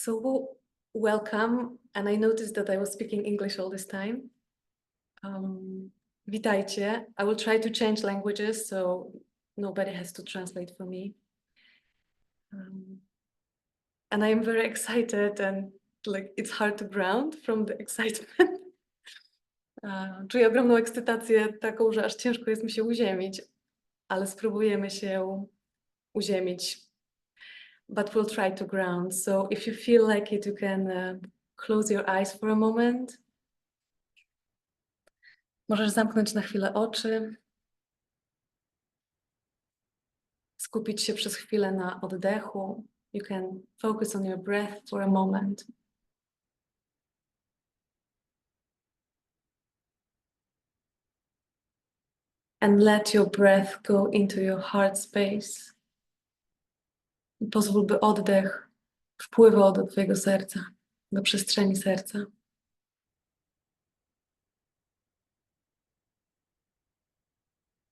So welcome, and I noticed that I was speaking English all this time. Witajcie. I will try to change languages so nobody has to translate for me. And I am very excited and like it's hard to ground from the excitement. Czuję ogromną ekscytację taką, że aż ciężko jest mi się uziemić, ale spróbujemy się uziemić. But we'll try to ground. So if you feel like it, you can close your eyes for a moment. Możesz zamknąć na chwilę oczy. Skupić się przez chwilę na oddechu. You can focus on your breath for a moment. And let your breath go into your heart space. I pozwól, by oddech wpływał do twojego serca, do przestrzeni serca.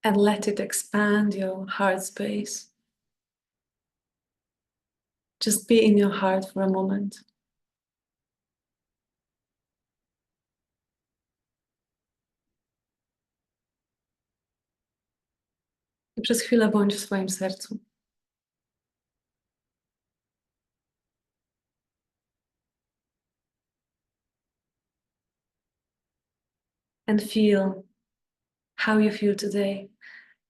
And let it expand your heart space. Just be in your heart for a moment. I przez chwilę bądź w swoim sercu. And feel how you feel today.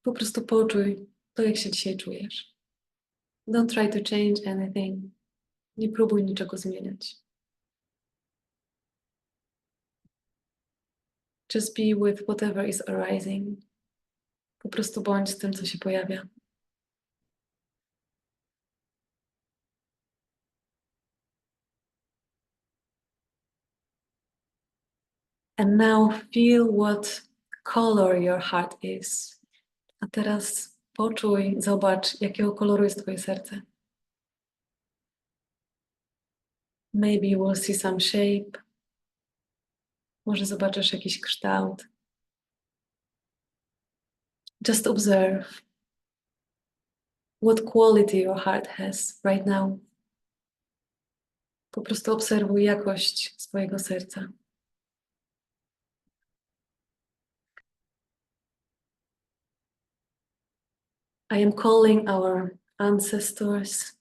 Po prostu poczuj to, jak się dzisiaj czujesz. Don't try to change anything. Nie próbuj niczego zmieniać. Just be with whatever is arising. Po prostu bądź z tym, co się pojawia. And now feel what color your heart is. A teraz poczuj, zobacz, jakiego koloru jest twoje serce. Maybe you will see some shape. Może zobaczysz jakiś kształt. Just observe what quality your heart has right now. Po prostu obserwuj jakość swojego serca. I am calling our ancestors,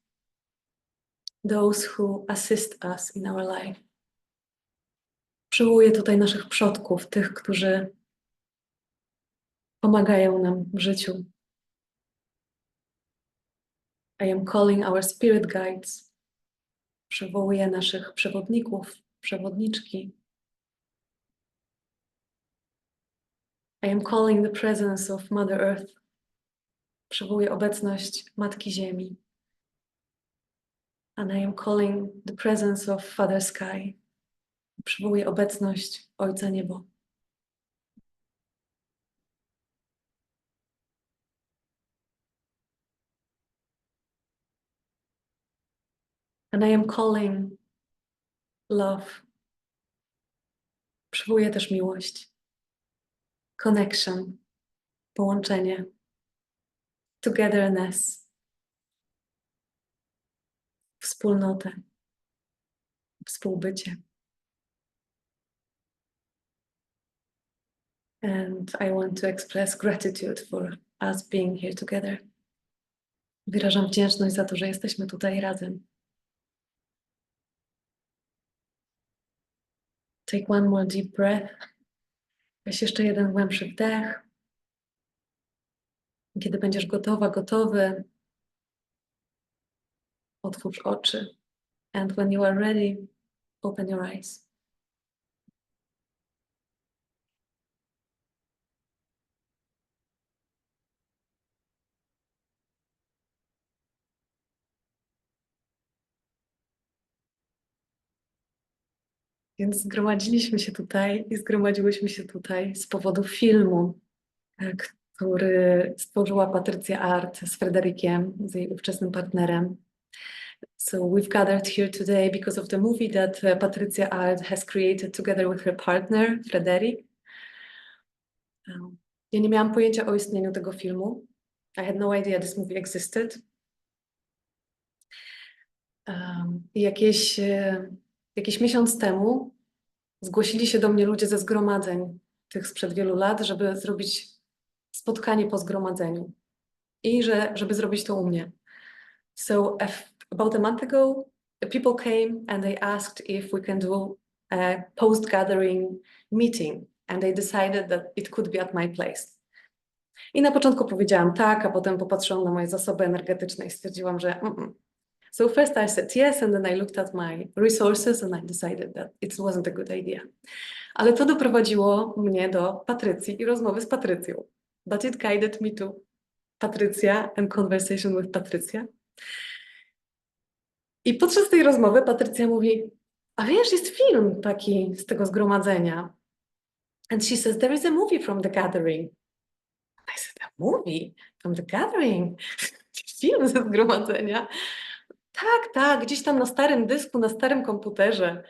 those who assist us in our life. Przywołuję tutaj naszych przodków, tych, którzy pomagają nam w życiu. I am calling our spirit guides. Przywołuję naszych przewodników, przewodniczki. I am calling the presence of Mother Earth. Przywołuję obecność Matki Ziemi. And I am calling the presence of Father Sky. Przywołuję obecność Ojca Niebo. And I am calling love. Przywołuję też miłość. Connection. Połączenie. Togetherness. Wspólnotę. Współbycie. And I want to express gratitude for us being here together. Wyrażam wdzięczność za to, że jesteśmy tutaj razem. Take one more deep breath. Weź jeszcze jeden głębszy wdech. Kiedy będziesz gotowa, gotowy, otwórz oczy. And when you are ready, open your eyes. Więc zgromadziłyśmy się tutaj z powodu filmu, który stworzyła Patrycja Art z Frederikiem, z jej ówczesnym partnerem. So we've gathered here today because of the movie that Patrycja Art has created together with her partner, Frederick. Ja nie miałam pojęcia o istnieniu tego filmu. I had no idea this movie existed. I jakiś miesiąc temu zgłosili się do mnie ludzie ze zgromadzeń tych sprzed wielu lat, żeby zrobić spotkanie po zgromadzeniu i żeby zrobić to u mnie. So about a month ago, the people came and they asked if we can do a post-gathering meeting, and they decided that it could be at my place. I na początku powiedziałam tak, a potem popatrzyłam na moje zasoby energetyczne i stwierdziłam, że So first I said yes, and then I looked at my resources and I decided that it wasn't a good idea. Ale to doprowadziło mnie do Patrycji i rozmowy z Patrycją. But it guided me to Patrycja and conversation with Patrycja. I podczas tej rozmowy Patrycja mówi, a wiesz, jest film taki z tego zgromadzenia. And she says, there is a movie from the gathering. And I said, a movie from the gathering? Film ze zgromadzenia? Tak, gdzieś tam na starym dysku, na starym komputerze.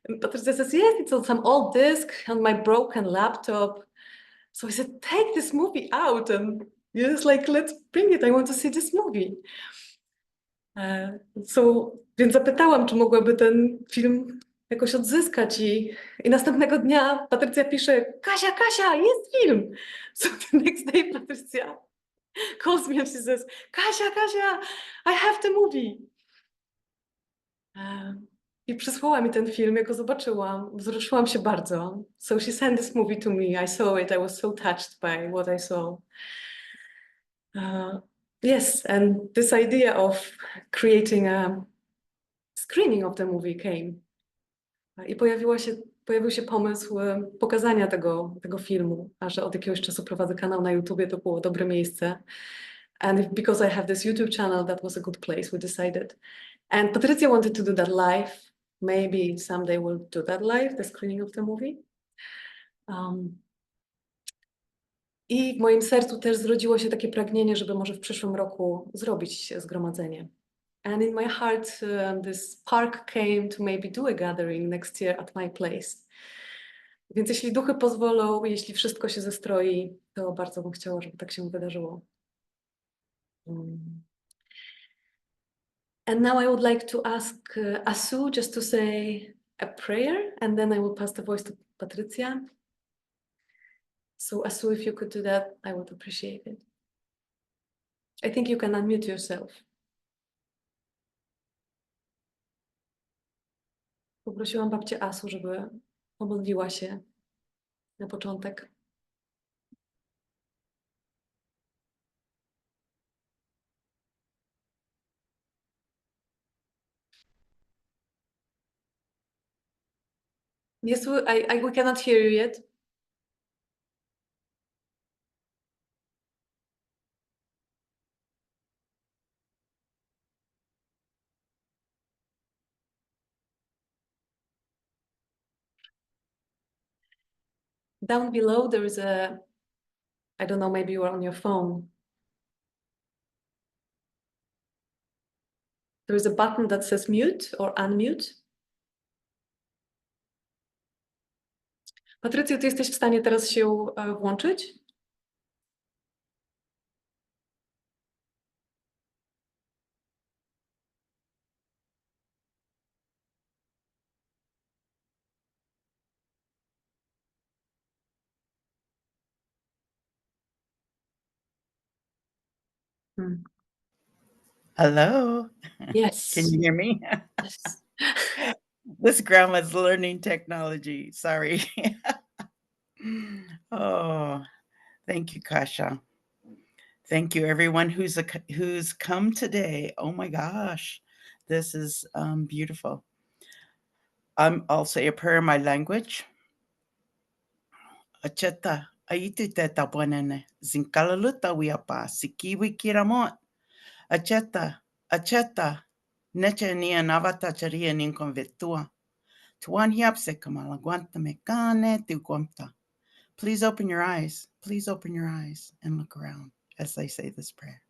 And Patrycja says, yes, it's on some old disk on my broken laptop. So I said, take this movie out and yes, like, let's bring it. I want to see this movie. Więc zapytałam, czy mogłaby ten film jakoś odzyskać i następnego dnia Patrycja pisze, Kasia, jest film! So the next day Patrycja calls me and she says, Kasia, I have the movie. I przysłała mi ten film, jak go zobaczyłam, wzruszyłam się bardzo. So she sent this movie to me, I saw it, I was so touched by what I saw. Yes, and this idea of creating a screening of the movie came. I pojawił się pomysł pokazania tego filmu, a że od jakiegoś czasu prowadzę kanał na YouTubie, to było dobre miejsce. And because I have this YouTube channel, that was a good place, we decided. And Patricia wanted to do that live. Maybe someday we'll do that live, the screening of the movie. I w moim sercu też zrodziło się takie pragnienie, żeby może w przyszłym roku zrobić zgromadzenie. And in my heart, this spark came to maybe do a gathering next year at my place. Więc jeśli duchy pozwolą, jeśli wszystko się zestroi, to bardzo bym chciała, żeby tak się wydarzyło. And now I would like to ask Asu just to say a prayer, and then I will pass the voice to Patricia. So Asu, if you could do that, I would appreciate it. I think you can unmute yourself. Poprosiłam babcię Asu, żeby pomodliła się na początek. Yes, we cannot hear you yet. Down below there is I don't know, maybe you are on your phone. There is a button that says mute or unmute. Patrycjo, ty jesteś w stanie teraz się włączyć? Hello. Yes. Can you hear me? Yes. This grandma's learning technology. Sorry. Oh, thank you, Kasha. Thank you, everyone who's come today. Oh my gosh, this is beautiful. I'll say a prayer in my language. Acheta aitu te tapuanene zinkalaluta wiapa sikiwi kiramot. Acheta neche nia navata charia ninconvetua. Tuan hiapse kamalaguanta mekane tuguamta. Please open your eyes. Please open your eyes and look around as I say this prayer.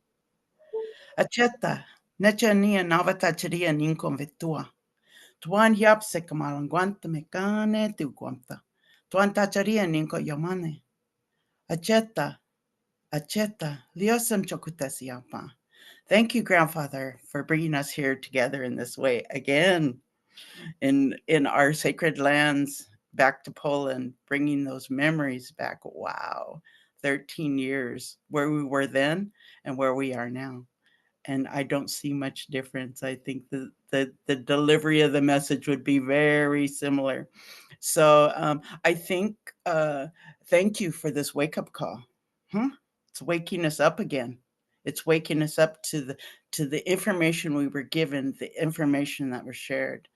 Acheta neche nia navata charia ninconvetua. Tuan hiapse kamalaguanta mekane tuguamta. Tuan tacharia ninko yamane. Acheta liosem chokutesiapa. Thank you, Grandfather, for bringing us here together in this way again in our sacred lands, back to Poland, bringing those memories back. Wow, 13 years, where we were then and where we are now. And I don't see much difference. I think the delivery of the message would be very similar. So I think, thank you for this wake-up call. It's waking us up again. It's waking us up to the information we were given, the information that was shared.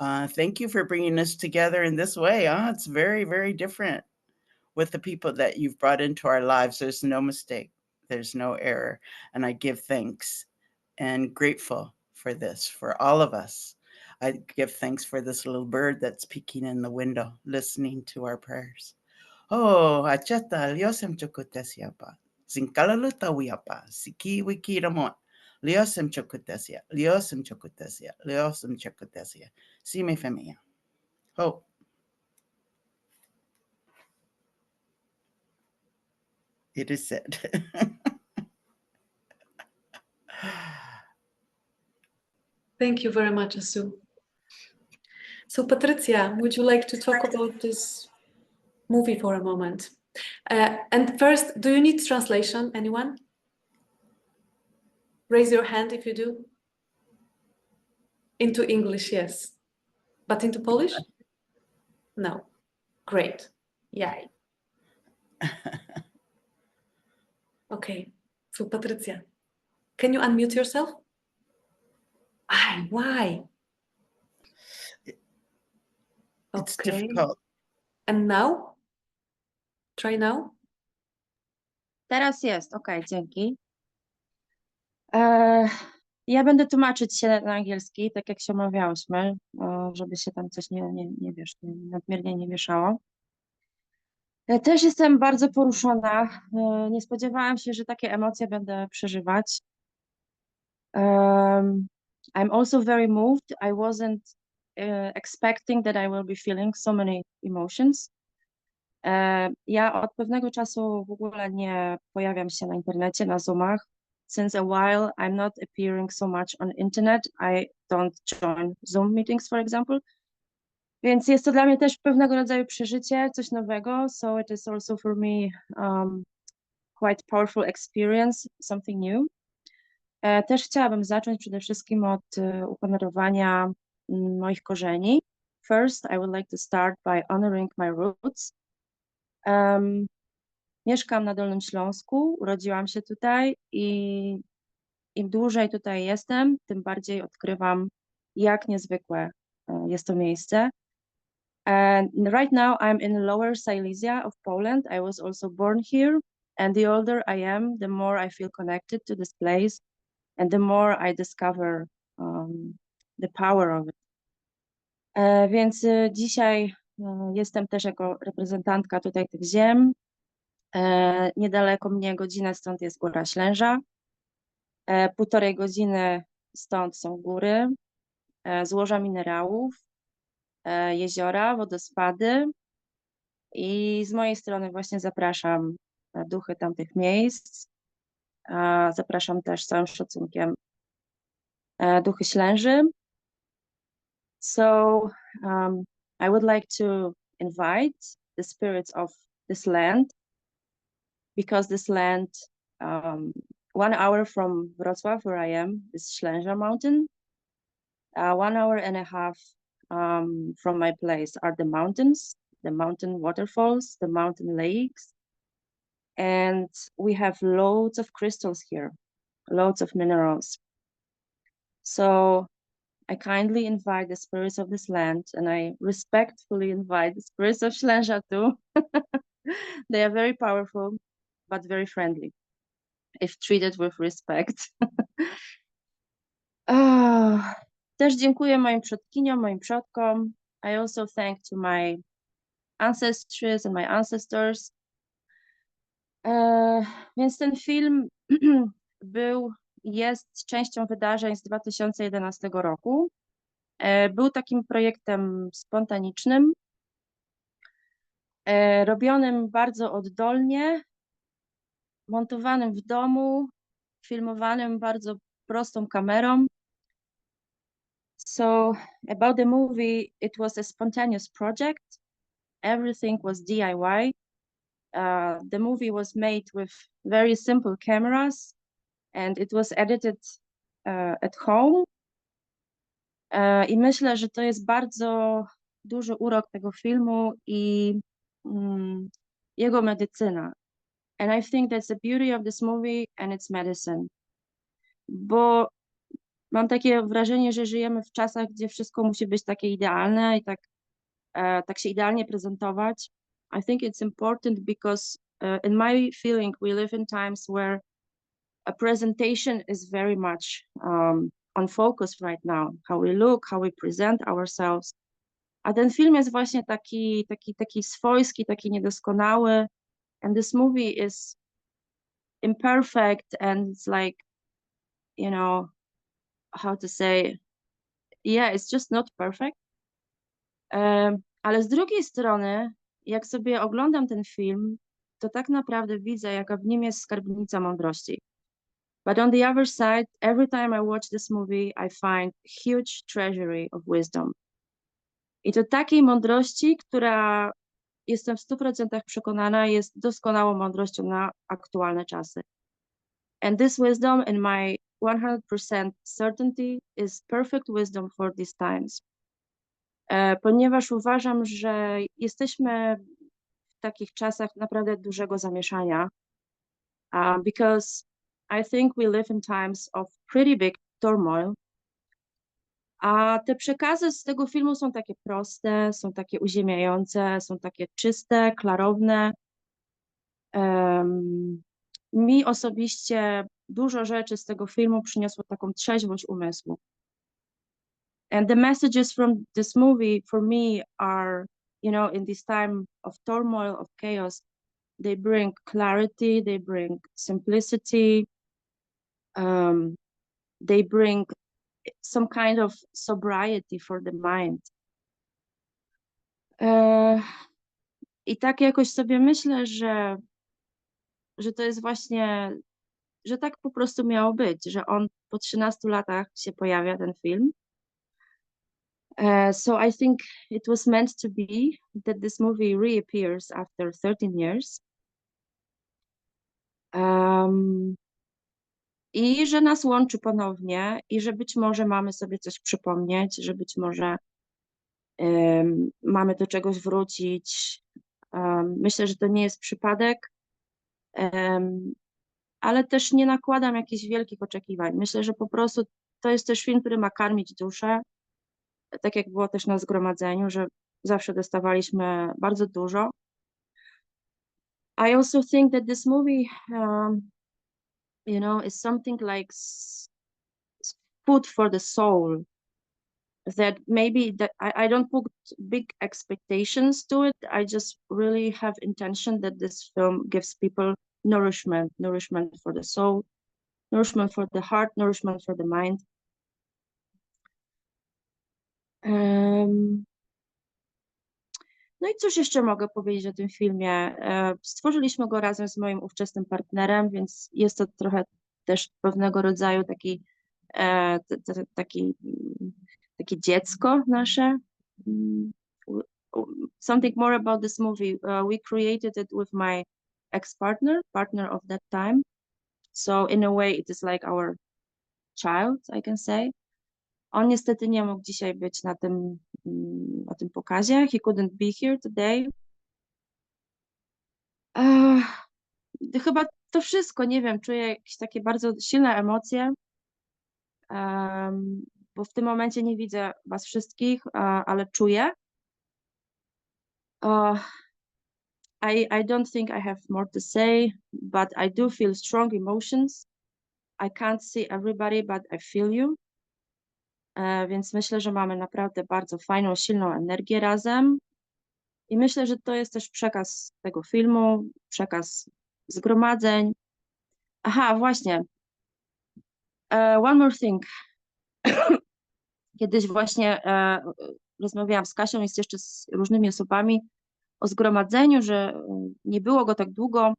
Thank you for bringing us together in this way. It's very, very different with the people that you've brought into our lives. There's no mistake. There's no error. And I give thanks and grateful for this, for all of us. I give thanks for this little bird that's peeking in the window, listening to our prayers. Oh, achata liosem chokotesiapa. Zinkalaluta wiapa. Siki wiki ramon. Liosem chokotesia. Liosem chokotesia. Liosem chokotesia. Si me femia. Oh. It is said. Thank you very much, Asu. So, Patricia, would you like to talk about this movie for a moment? And first, do you need translation, anyone? Raise your hand if you do. Into English, yes. But into Polish? No. Great. Yay. Okay. So, Patricia, can you unmute yourself? Why? It's Okay. difficult. And now? Try now. Teraz jest, okej, dzięki. Ja będę tłumaczyć się na angielski, tak jak się omawiałyśmy, żeby się tam coś nadmiernie nie mieszało. Też jestem bardzo poruszona. Nie spodziewałam się, że takie emocje będę przeżywać. I'm also very moved. I wasn't expecting that I will be feeling so many emotions. Ja od pewnego czasu w ogóle nie pojawiam się na internecie, na Zoomach. Since a while, I'm not appearing so much on internet. I don't join Zoom meetings, for example. Więc jest to dla mnie też pewnego rodzaju przeżycie, coś nowego. So it is also for me quite powerful experience, something new. Też chciałabym zacząć przede wszystkim od uhonorowania moich korzeni. First, I would like to start by honoring my roots. Mieszkam na Dolnym Śląsku, urodziłam się tutaj i im dłużej tutaj jestem, tym bardziej odkrywam, jak niezwykłe jest to miejsce. And right now I'm in Lower Silesia of Poland. I was also born here, and the older I am, the more I feel connected to this place and the more I discover the power of it. Więc dzisiaj jestem też jako reprezentantka tutaj tych ziem. Niedaleko mnie godzinę stąd jest Góra Ślęża. 1,5 godziny stąd są góry, złoża minerałów, jeziora, wodospady. I z mojej strony właśnie zapraszam duchy tamtych miejsc. Zapraszam też z całym szacunkiem duchy Ślęży. So I would like to invite the spirits of this land, because this land, 1 hour from Wrocław, where I am, is Ślęża Mountain. 1 hour and a half from my place are the mountains, the mountain waterfalls, the mountain lakes. And we have loads of crystals here, loads of minerals. So I kindly invite the spirits of this land, and I respectfully invite the spirits of Ślęża too. They are very powerful, but very friendly, if treated with respect. Też dziękuję moim przodkiniom, moim przodkom. I also thank to my ancestors and my ancestors. Więc ten film jest częścią wydarzeń z 2011 roku. Był takim projektem spontanicznym, robionym bardzo oddolnie, montowanym w domu, filmowanym bardzo prostą kamerą. So about the movie, it was a spontaneous project. Everything was DIY. The movie was made with very simple cameras and it was edited at home. I myślę, że to jest bardzo duży urok tego filmu i jego medycyna. And I think that's the beauty of this movie and its medicine. Bo mam takie wrażenie, że żyjemy w czasach, gdzie wszystko musi być takie idealne i tak się idealnie prezentować. I think it's important because in my feeling we live in times where a presentation is very much on focus right now. How we look, how we present ourselves. A ten film jest właśnie taki swojski, taki niedoskonały. And this movie is imperfect and it's like, you know, how to say, yeah, it's just not perfect. Ale z drugiej strony, jak sobie oglądam ten film, to tak naprawdę widzę, jaka w nim jest skarbnica mądrości. But on the other side, every time I watch this movie, I find huge treasury of wisdom. I to takiej mądrości, która jestem w 100% przekonana, jest doskonałą mądrością na aktualne czasy. And this wisdom, in my 100% certainty, is perfect wisdom for these times. Ponieważ uważam, że jesteśmy w takich czasach naprawdę dużego zamieszania. Because I think we live in times of pretty big turmoil. A te przekazy z tego filmu są takie proste, są takie uziemiające, są takie czyste, klarowne. Mi osobiście dużo rzeczy z tego filmu przyniosło taką trzeźwość umysłu. And the messages from this movie for me are, you know, in this time of turmoil, of chaos, they bring clarity, they bring simplicity, they bring some kind of sobriety for the mind. I tak jakoś sobie myślę, że to jest właśnie, że tak po prostu miało być, że on po 13 latach się pojawia, ten film. So I think it was meant to be that this movie reappears after 13 years. I że nas łączy ponownie i że być może mamy sobie coś przypomnieć, że być może mamy do czegoś wrócić. Myślę, że to nie jest przypadek, ale też nie nakładam jakichś wielkich oczekiwań. Myślę, że po prostu to jest też film, który ma karmić duszę, tak jak było też na zgromadzeniu, że zawsze dostawaliśmy bardzo dużo. I also think that this movie, you know, is something like food for the soul. That maybe that I don't put big expectations to it. I just really have intention that this film gives people nourishment for the soul, nourishment for the heart, nourishment for the mind. No i cóż jeszcze mogę powiedzieć o tym filmie? Stworzyliśmy go razem z moim ówczesnym partnerem, więc jest to trochę też pewnego rodzaju takie dziecko nasze. Something more about this movie. We created it with my partner of that time. So in a way it is like our child, I can say. On niestety nie mógł dzisiaj być na tym pokazie. He couldn't be here today. Chyba to wszystko, nie wiem, czuję jakieś takie bardzo silne emocje, bo w tym momencie nie widzę was wszystkich, ale czuję. I don't think I have more to say, but I do feel strong emotions. I can't see everybody, but I feel you. Więc myślę, że mamy naprawdę bardzo fajną, silną energię razem. I myślę, że to jest też przekaz tego filmu, przekaz zgromadzeń. Aha, właśnie. One more thing. Kiedyś właśnie rozmawiałam z Kasią i jeszcze z różnymi osobami o zgromadzeniu, że nie było go tak długo,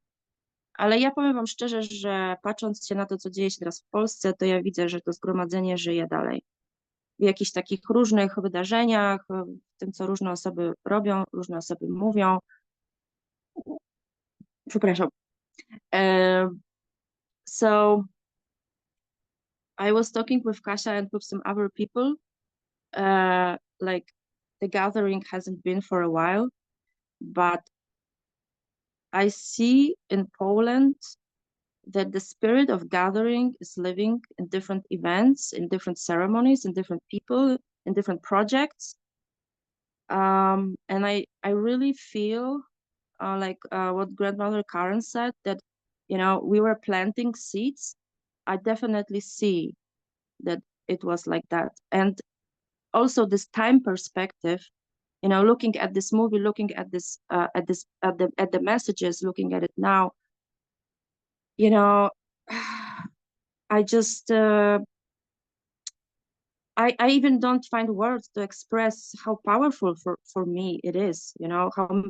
Ale ja powiem wam szczerze, że patrząc się na to, co dzieje się teraz w Polsce, to ja widzę, że to zgromadzenie żyje dalej. W jakichś takich różnych wydarzeniach, w tym, co różne osoby robią, różne osoby mówią. Przepraszam. So I was talking with Kasia and with some other people. Like the gathering hasn't been for a while, but I see in Poland that the spirit of gathering is living in different events, in different ceremonies, in different people, in different projects. And I really feel like what grandmother Karen said, that, you know, we were planting seeds. I definitely see that it was like that. And also this time perspective, you know, looking at this movie, looking at this, at the messages, looking at it now, you know, I just, I even don't find words to express how powerful for me it is, you know, how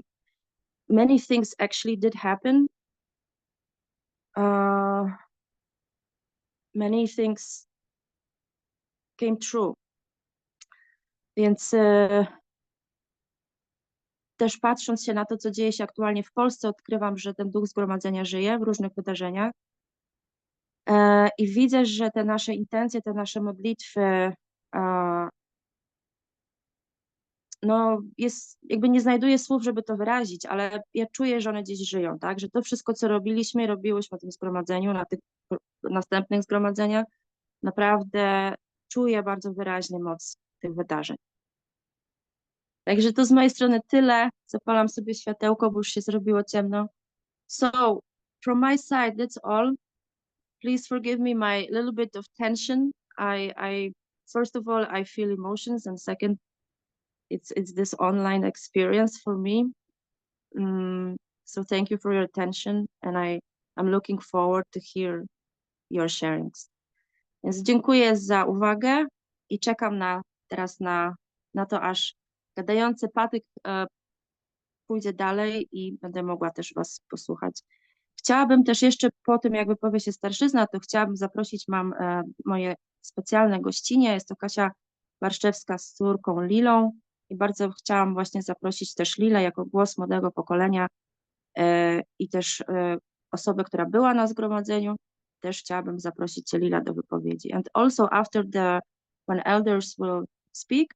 many things actually did happen. Many things came true. Więc też patrząc się na to, co dzieje się aktualnie w Polsce, odkrywam, że ten duch zgromadzenia żyje w różnych wydarzeniach. I widzę, że te nasze intencje, te nasze modlitwy, no jest, jakby nie znajduję słów, żeby to wyrazić, ale ja czuję, że one gdzieś żyją, tak? Że to wszystko, co robiliśmy na tym zgromadzeniu, na tych następnych zgromadzeniach, naprawdę czuję bardzo wyraźnie moc tych wydarzeń. Także to z mojej strony tyle. Zapalam sobie światełko, bo już się zrobiło ciemno. So, from my side, that's all. Please forgive me my little bit of tension. I first of all, I feel emotions, and second, it's this online experience for me. So thank you for your attention, and I'm looking forward to hear your sharings. Więc dziękuję za uwagę i czekam teraz na to, aż gadający patyk pójdzie dalej i będę mogła też was posłuchać. Chciałabym też jeszcze po tym, jak wypowie się starszyzna, to chciałabym zaprosić, mam moje specjalne gościnie, jest to Kasia Barszczewska z córką Lilą i bardzo chciałam właśnie zaprosić też Lilę jako głos młodego pokolenia i też osobę, która była na zgromadzeniu, też chciałabym zaprosić cię, Lila, do wypowiedzi. And also when elders will speak,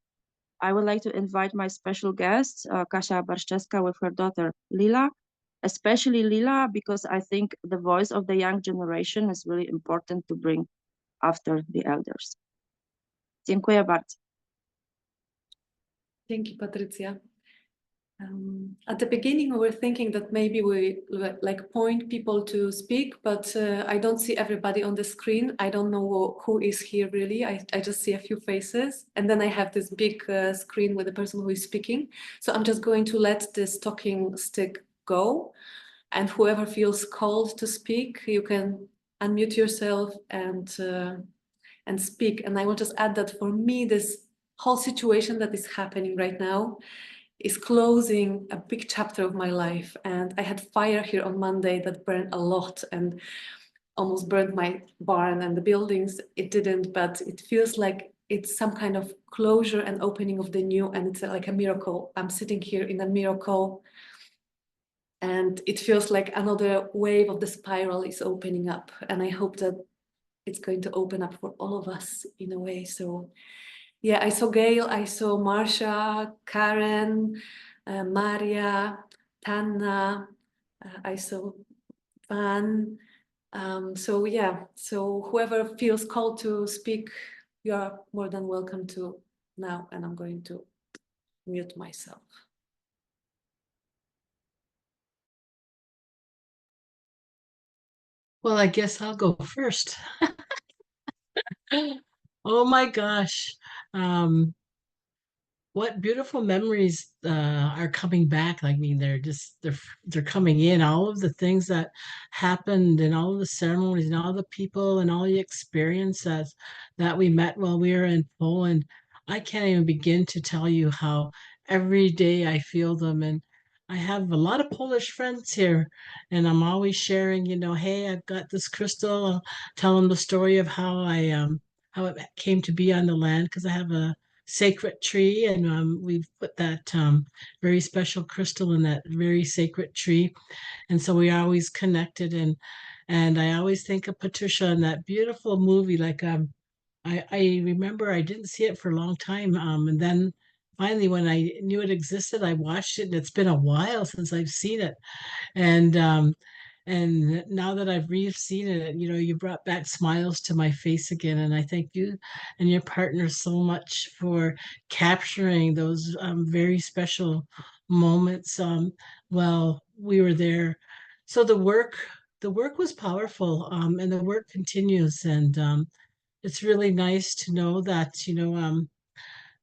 I would like to invite my special guest, Kasia Barszczewska, with her daughter Lila, especially Lila, because I think the voice of the young generation is really important to bring after the elders. Dziękuję bardzo. Dzięki, Patrycja. At the beginning, we were thinking that maybe we like point people to speak, but I don't see everybody on the screen. I don't know who is here really. I just see a few faces, and then I have this big screen with the person who is speaking. So I'm just going to let this talking stick go, and whoever feels called to speak, you can unmute yourself and speak. And I will just add that for me, this whole situation that is happening right now is closing a big chapter of my life. And I had fire here on Monday that burned a lot and almost burned my barn and the buildings. It didn't, but it feels like it's some kind of closure and opening of the new, and it's like a miracle. I'm sitting here in a miracle, and it feels like another wave of the spiral is opening up. And I hope that it's going to open up for all of us in a way. So yeah, I saw Gail, I saw Marsha, Karen, Maria, Tanna, I saw Van. So yeah, so whoever feels called to speak, you are more than welcome to now, and I'm going to mute myself. Well, I guess I'll go first. Oh my gosh. What beautiful memories are coming back. I mean, they're coming in. All of the things that happened and all of the ceremonies and all the people and all the experiences that we met while we were in Poland. I can't even begin to tell you how every day I feel them. And I have a lot of Polish friends here, and I'm always sharing, hey, I've got this crystal. I'll tell them the story of how it came to be on the land, because I have a sacred tree, and we've put that very special crystal in that very sacred tree, and so we are always connected. And I always think of Patricia in that beautiful movie. Like I remember I didn't see it for a long time, and then finally when I knew it existed, I watched it, and it's been a while since I've seen it. And now that I've re-seen it, you brought back smiles to my face again. And I thank you and your partner so much for capturing those very special moments while we were there. So the work was powerful, and the work continues. And it's really nice to know that,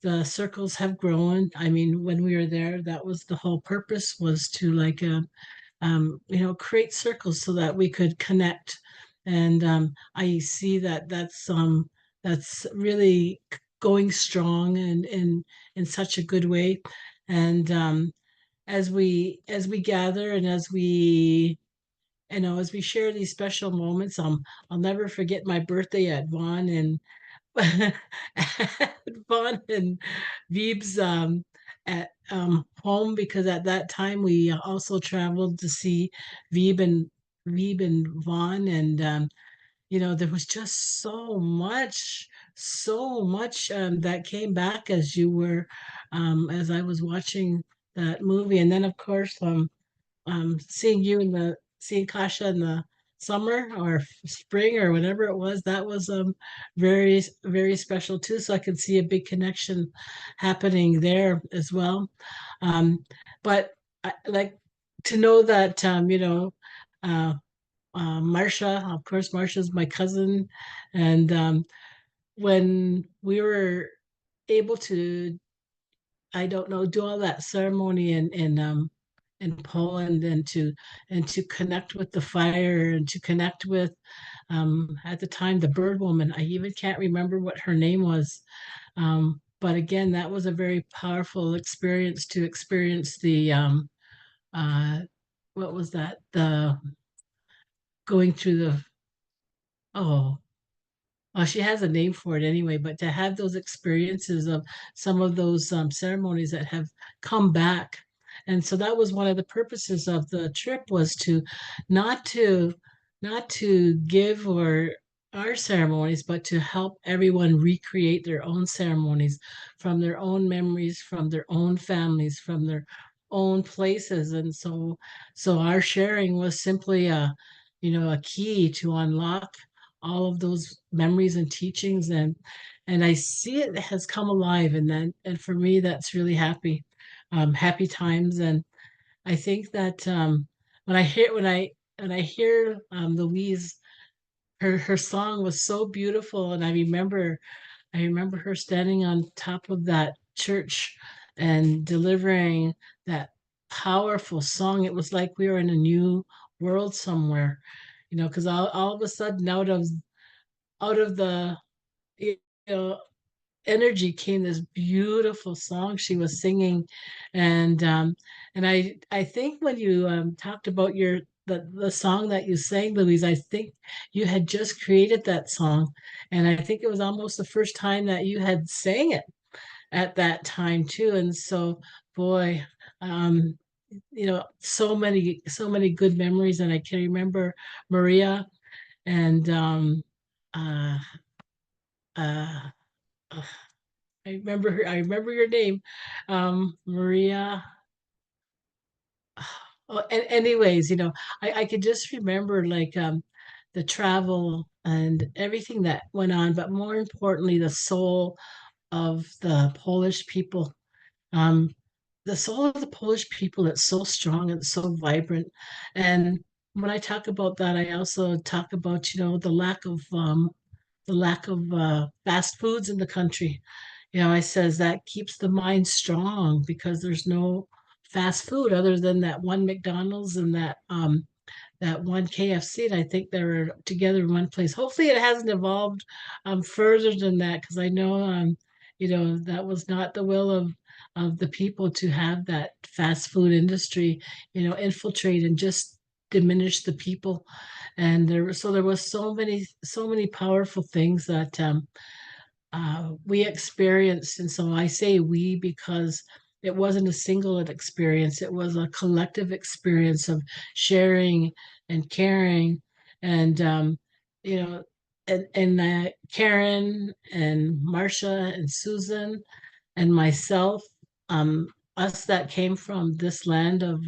the circles have grown. I mean, when we were there, that was the whole purpose, was to like create circles so that we could connect. And I see that that's really going strong, and in such a good way. And as we gather, and as we share these special moments, I'll never forget my birthday at Vaughn and Vaughn and Veeb's at home, because at that time we also traveled to see Veeb and Vaughn. And there was just so much that came back as I was watching that movie. And then of course seeing Kasha in the summer or spring or whatever it was, that was very, very special too. So I could see a big connection happening there as well. But I like to know that uh, Marcia, of course, Marcia's my cousin. And when we were able to, I don't know, do all that ceremony in Poland, and to connect with the fire, and to connect with at the time the bird woman. I even can't remember what her name was. But again, that was a very powerful experience, to experience the uh what was that? The going through the oh she has a name for it anyway, but to have those experiences of some of those ceremonies that have come back. And so that was one of the purposes of the trip, was to not to not to give or our ceremonies, but to help everyone recreate their own ceremonies from their own memories, from their own families, from their own places. And so our sharing was simply a key to unlock all of those memories and teachings. And I see it has come alive. And for me, that's really happy times. And I think that when I hear Louise, her song was so beautiful. And I remember her standing on top of that church and delivering that powerful song. It was like we were in a new world somewhere, because all of a sudden, out of the you know energy, came this beautiful song she was singing. And I think when you talked about the song that you sang, Louise, I think you had just created that song, and I think it was almost the first time that you had sang it at that time too. And so, boy, um so many good memories. And I can remember Maria, and uh uh I remember your name, Maria. Oh, and anyways, I could just remember, like, the travel and everything that went on, but more importantly, the soul of the Polish people. Um, the soul of the Polish people, that's so strong and so vibrant. And when I talk about that, I also talk about, the lack of fast foods in the country. I says that keeps the mind strong, because there's no fast food other than that one McDonald's and that one KFC. And I think they're together in one place. Hopefully it hasn't evolved further than that, because I know that was not the will of the people to have that fast food industry, infiltrate and just diminish the people. And there was so many powerful things that we experienced. And so I say we because it wasn't a single experience, it was a collective experience of sharing and caring. And you know and Karen and Marcia and Susan and myself, um us that came from this land of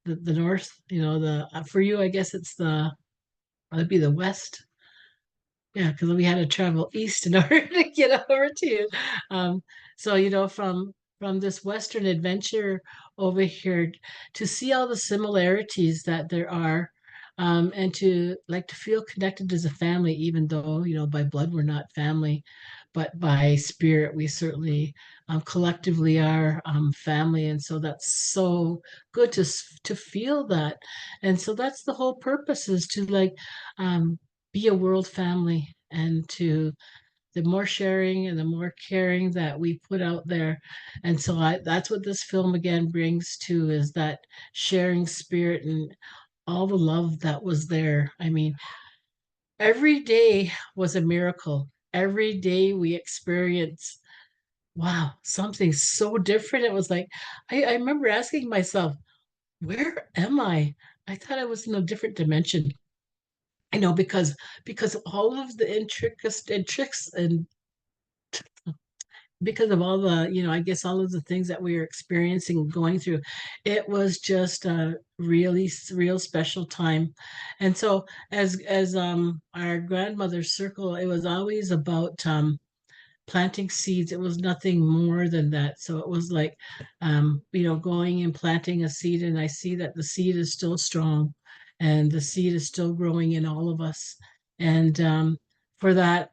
the north, the for you I guess it'd be the west. Yeah, because we had to travel east in order to get over to you. Um, so from this Western adventure over here to see all the similarities that there are, and to feel connected as a family, even though by blood we're not family, but by spirit we certainly collectively are family, and so that's so good to feel that, and so that's the whole purpose is to um, be a world family, and to the more sharing and the more caring that we put out there. And so that's what this film again brings to, is that sharing spirit and all the love that was there. I mean, every day was a miracle. Every day we experienced, wow, something so different. It was like, I remember asking myself, where am I? I thought I was in a different dimension. Because of all of the intricacies and tricks, and because of all the, I guess all of the things that we were experiencing and going through, it was just a really real special time. And so as our grandmother's circle, it was always about planting seeds. It was nothing more than that. So it was like, going and planting a seed, and I see that the seed is still strong, and the seed is still growing in all of us. And for that,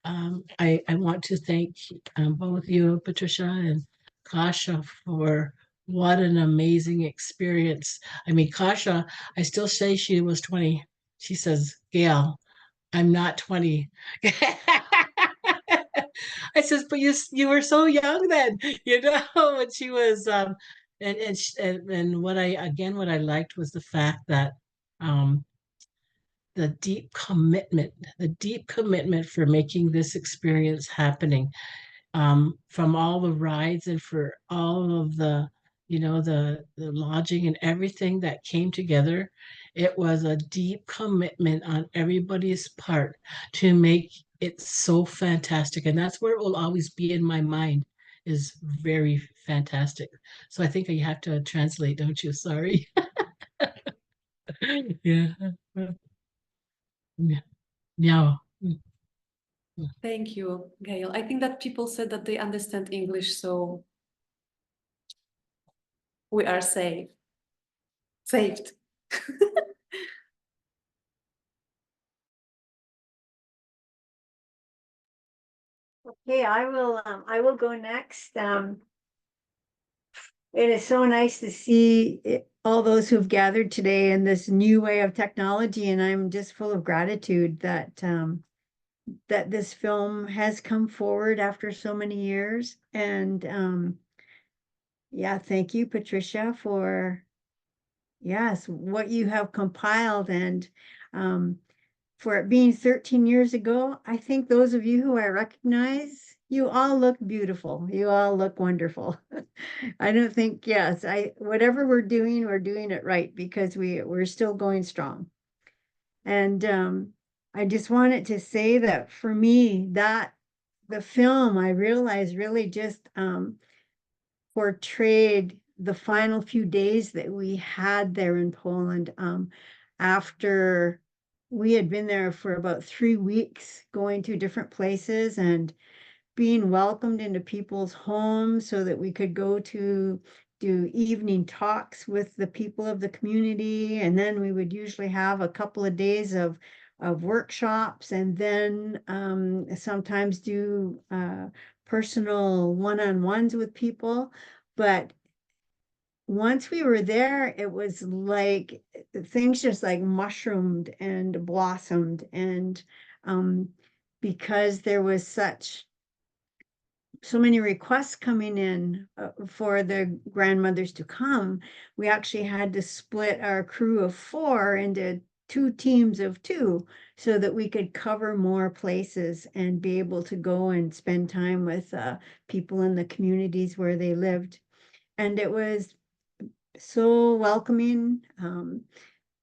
I want to thank both you, Patricia and Kasha, for what an amazing experience. I mean, Kasha, I still say she was 20. She says, Gail, I'm not 20. I says, but you were so young then, when she was and what I liked was the fact that um the deep commitment for making this experience happening, from all the rides and for all of the the lodging and everything that came together. It was a deep commitment on everybody's part to make it so fantastic, and that's where it will always be in my mind, is very fantastic. So I think you have to translate, don't you? Sorry. Yeah. Yeah. Yeah. Thank you, Gail. I think that people said that they understand English, so we are safe. Saved. Okay, I will go next. It is so nice to see all those who've gathered today in this new way of technology, and I'm just full of gratitude that that this film has come forward after so many years. And yeah, thank you, Patricia, for what you have compiled, and for it being 13 years ago. I think those of you who I recognize, you all look beautiful. You all look wonderful. I don't think, yes, whatever we're doing it right, because we're still going strong. And I just wanted to say that for me, that the film, I realized, really just portrayed the final few days that we had there in Poland, after we had been there for about 3 weeks, going to different places and being welcomed into people's homes so that we could go to do evening talks with the people of the community. And then we would usually have a couple of days of workshops, and then sometimes do personal one-on-ones with people. But once we were there, it was like things just like mushroomed and blossomed. And because there was so many requests coming in for the grandmothers to come, we actually had to split our crew of 4 into 2 teams of 2 so that we could cover more places and be able to go and spend time with people in the communities where they lived. And it was so welcoming.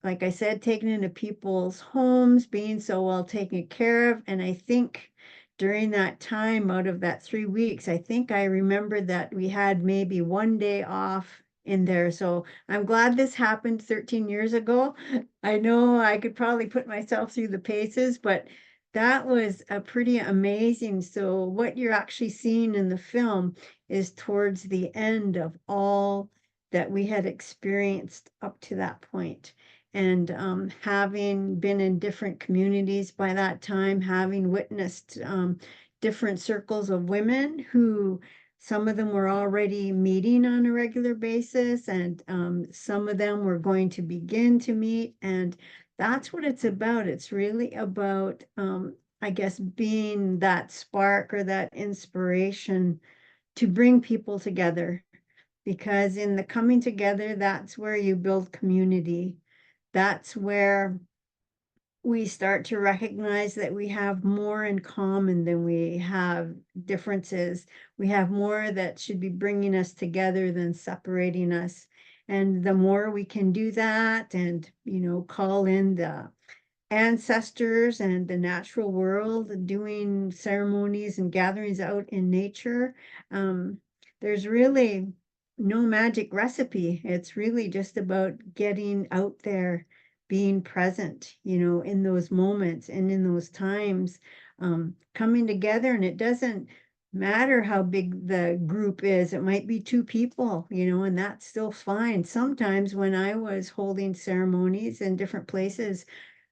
Like I said, taken into people's homes, being so well taken care of. And I think during that time, out of that 3 weeks, I think I remember that we had maybe 1 day off in there. So I'm glad this happened 13 years ago. I know I could probably put myself through the paces, but that was a pretty amazing. So what you're actually seeing in the film is towards the end of all that we had experienced up to that point. And having been in different communities by that time, having witnessed different circles of women who, some of them were already meeting on a regular basis, and some of them were going to begin to meet. And that's what it's about. It's really about, I guess, being that spark or that inspiration to bring people together. Because in the coming together, that's where you build community. That's where we start to recognize that we have more in common than we have differences. We have more that should be bringing us together than separating us. And the more we can do that and, call in the ancestors and the natural world, doing ceremonies and gatherings out in nature, there's really no magic recipe. It's really just about getting out there, being present, in those moments and in those times, coming together. And it doesn't matter how big the group is. It might be 2 people, and that's still fine. Sometimes when I was holding ceremonies in different places,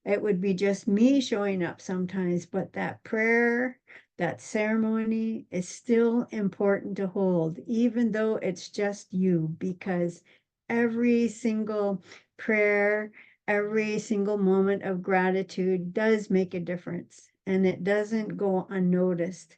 it would be just me showing up sometimes, but that prayer, that ceremony is still important to hold, even though it's just you, because every single prayer, every single moment of gratitude does make a difference, and it doesn't go unnoticed.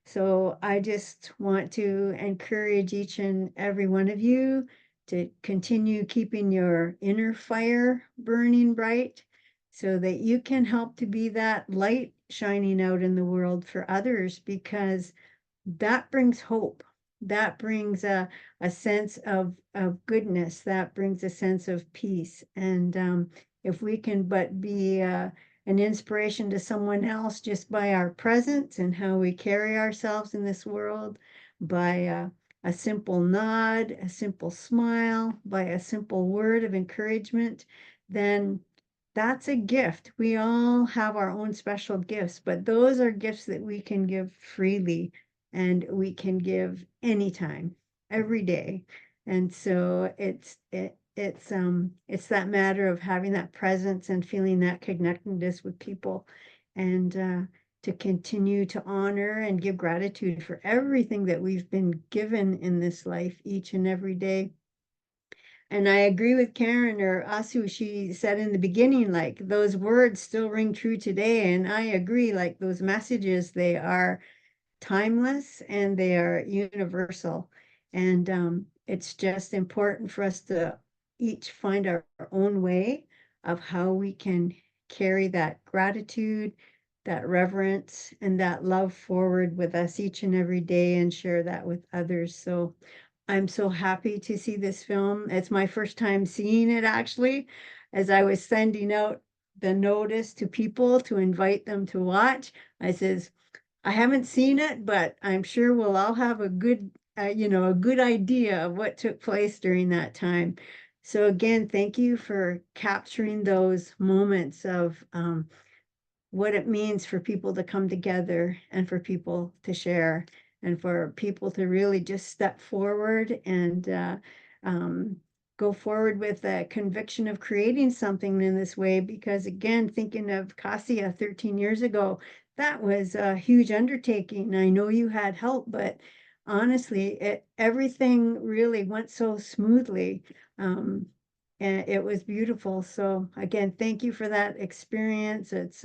So I just want to encourage each and every one of you to continue keeping your inner fire burning bright, so that you can help to be that light shining out in the world for others, because that brings hope. That brings a sense of goodness. That brings a sense of peace. And if we can but be an inspiration to someone else just by our presence and how we carry ourselves in this world, by a simple nod, a simple smile, by a simple word of encouragement, then that's a gift. We all have our own special gifts, but those are gifts that we can give freely and we can give anytime, every day. And so it's that matter of having that presence and feeling that connectedness with people, and to continue to honor and give gratitude for everything that we've been given in this life each and every day. And I agree with Karen or Asu. She said in the beginning, like, those words still ring true today. And I agree, like, those messages, they are timeless and they are universal. And it's just important for us to each find our own way of how we can carry that gratitude, that reverence, and that love forward with us each and every day, and share that with others. So I'm so happy to see this film. It's my first time seeing it, actually, as I was sending out the notice to people to invite them to watch. I says, I haven't seen it, but I'm sure we'll all have a good, a good idea of what took place during that time. So again, thank you for capturing those moments of what it means for people to come together and for people to share, and for people to really just step forward and go forward with a conviction of creating something in this way. Because again, thinking of Cassia 13 years ago, that was a huge undertaking. I know you had help, but honestly, everything really went so smoothly. And it was beautiful. So again, thank you for that experience. It's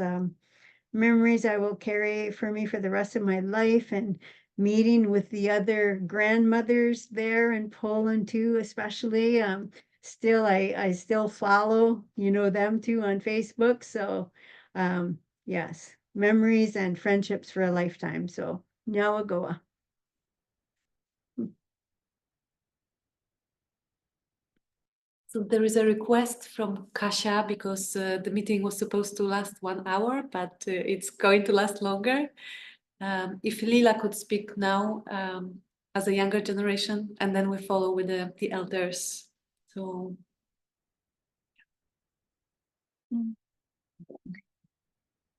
memories I will carry for me for the rest of my life. And meeting with the other grandmothers there in Poland too, especially. Still, I still follow, them too on Facebook. So, yes, memories and friendships for a lifetime. So, Nyawagoa. So there is a request from Kasia because the meeting was supposed to last 1 hour, but it's going to last longer. If Lila could speak now as a younger generation, and then we follow with the elders. So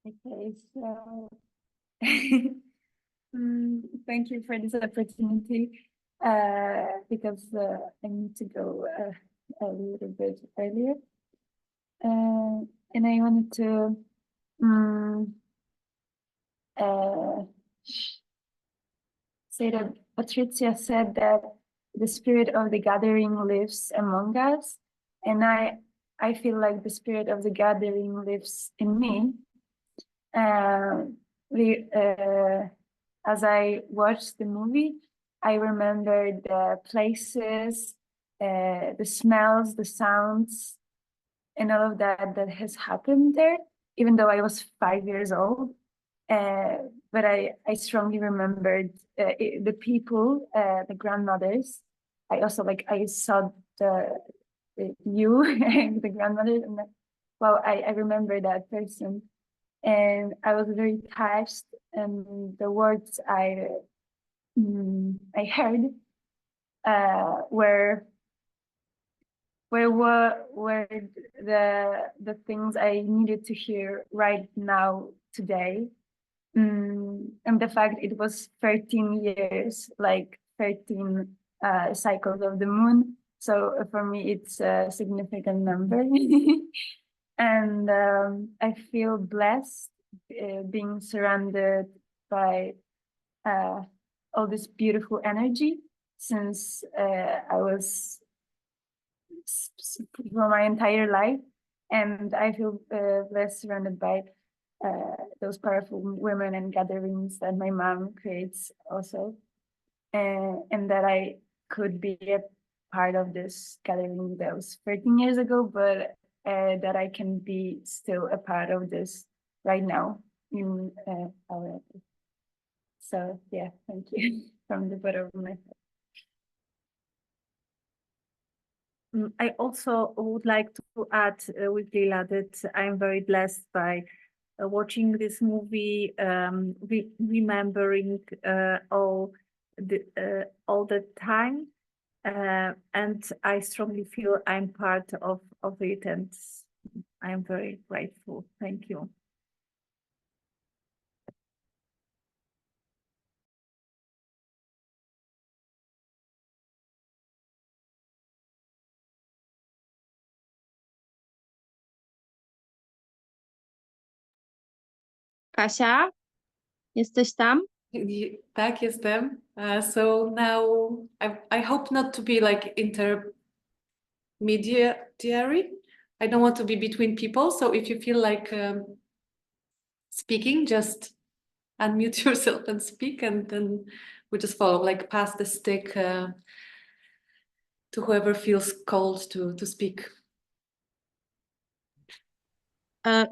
Okay, so thank you for this opportunity because I need to go a little bit earlier. And I wanted to say that Patricia said that the spirit of the gathering lives among us. And I feel like the spirit of the gathering lives in me. As I watched the movie, I remembered the places, the smells, the sounds, and all of that has happened there, even though I was 5 years old. But I strongly remembered the people, the grandmothers. I also I saw you and the grandmothers, and well, I remember that person. And I was very touched, and the words I heard were the things I needed to hear right now today, and the fact it was 13 years, like 13 cycles of the moon. So for me, it's a significant number. And I feel blessed being surrounded by all this beautiful energy since I was for my entire life. And I feel blessed surrounded by those powerful women and gatherings that my mom creates also. And that I could be a part of this gathering that was 13 years ago, but that I can be still a part of this right now in our life. So yeah, thank you from the bottom of my heart. I also would like to add with Lila that I'm very blessed by watching this movie, remembering all the time, and I strongly feel I'm part of it, and I'm very grateful. Thank you. Kasia, jesteś tam? Tak, jestem. So now I hope not to be like intermediary. I don't want to be between people. So if you feel like speaking, just unmute yourself and speak, and then we just follow, like pass the stick to whoever feels called to speak.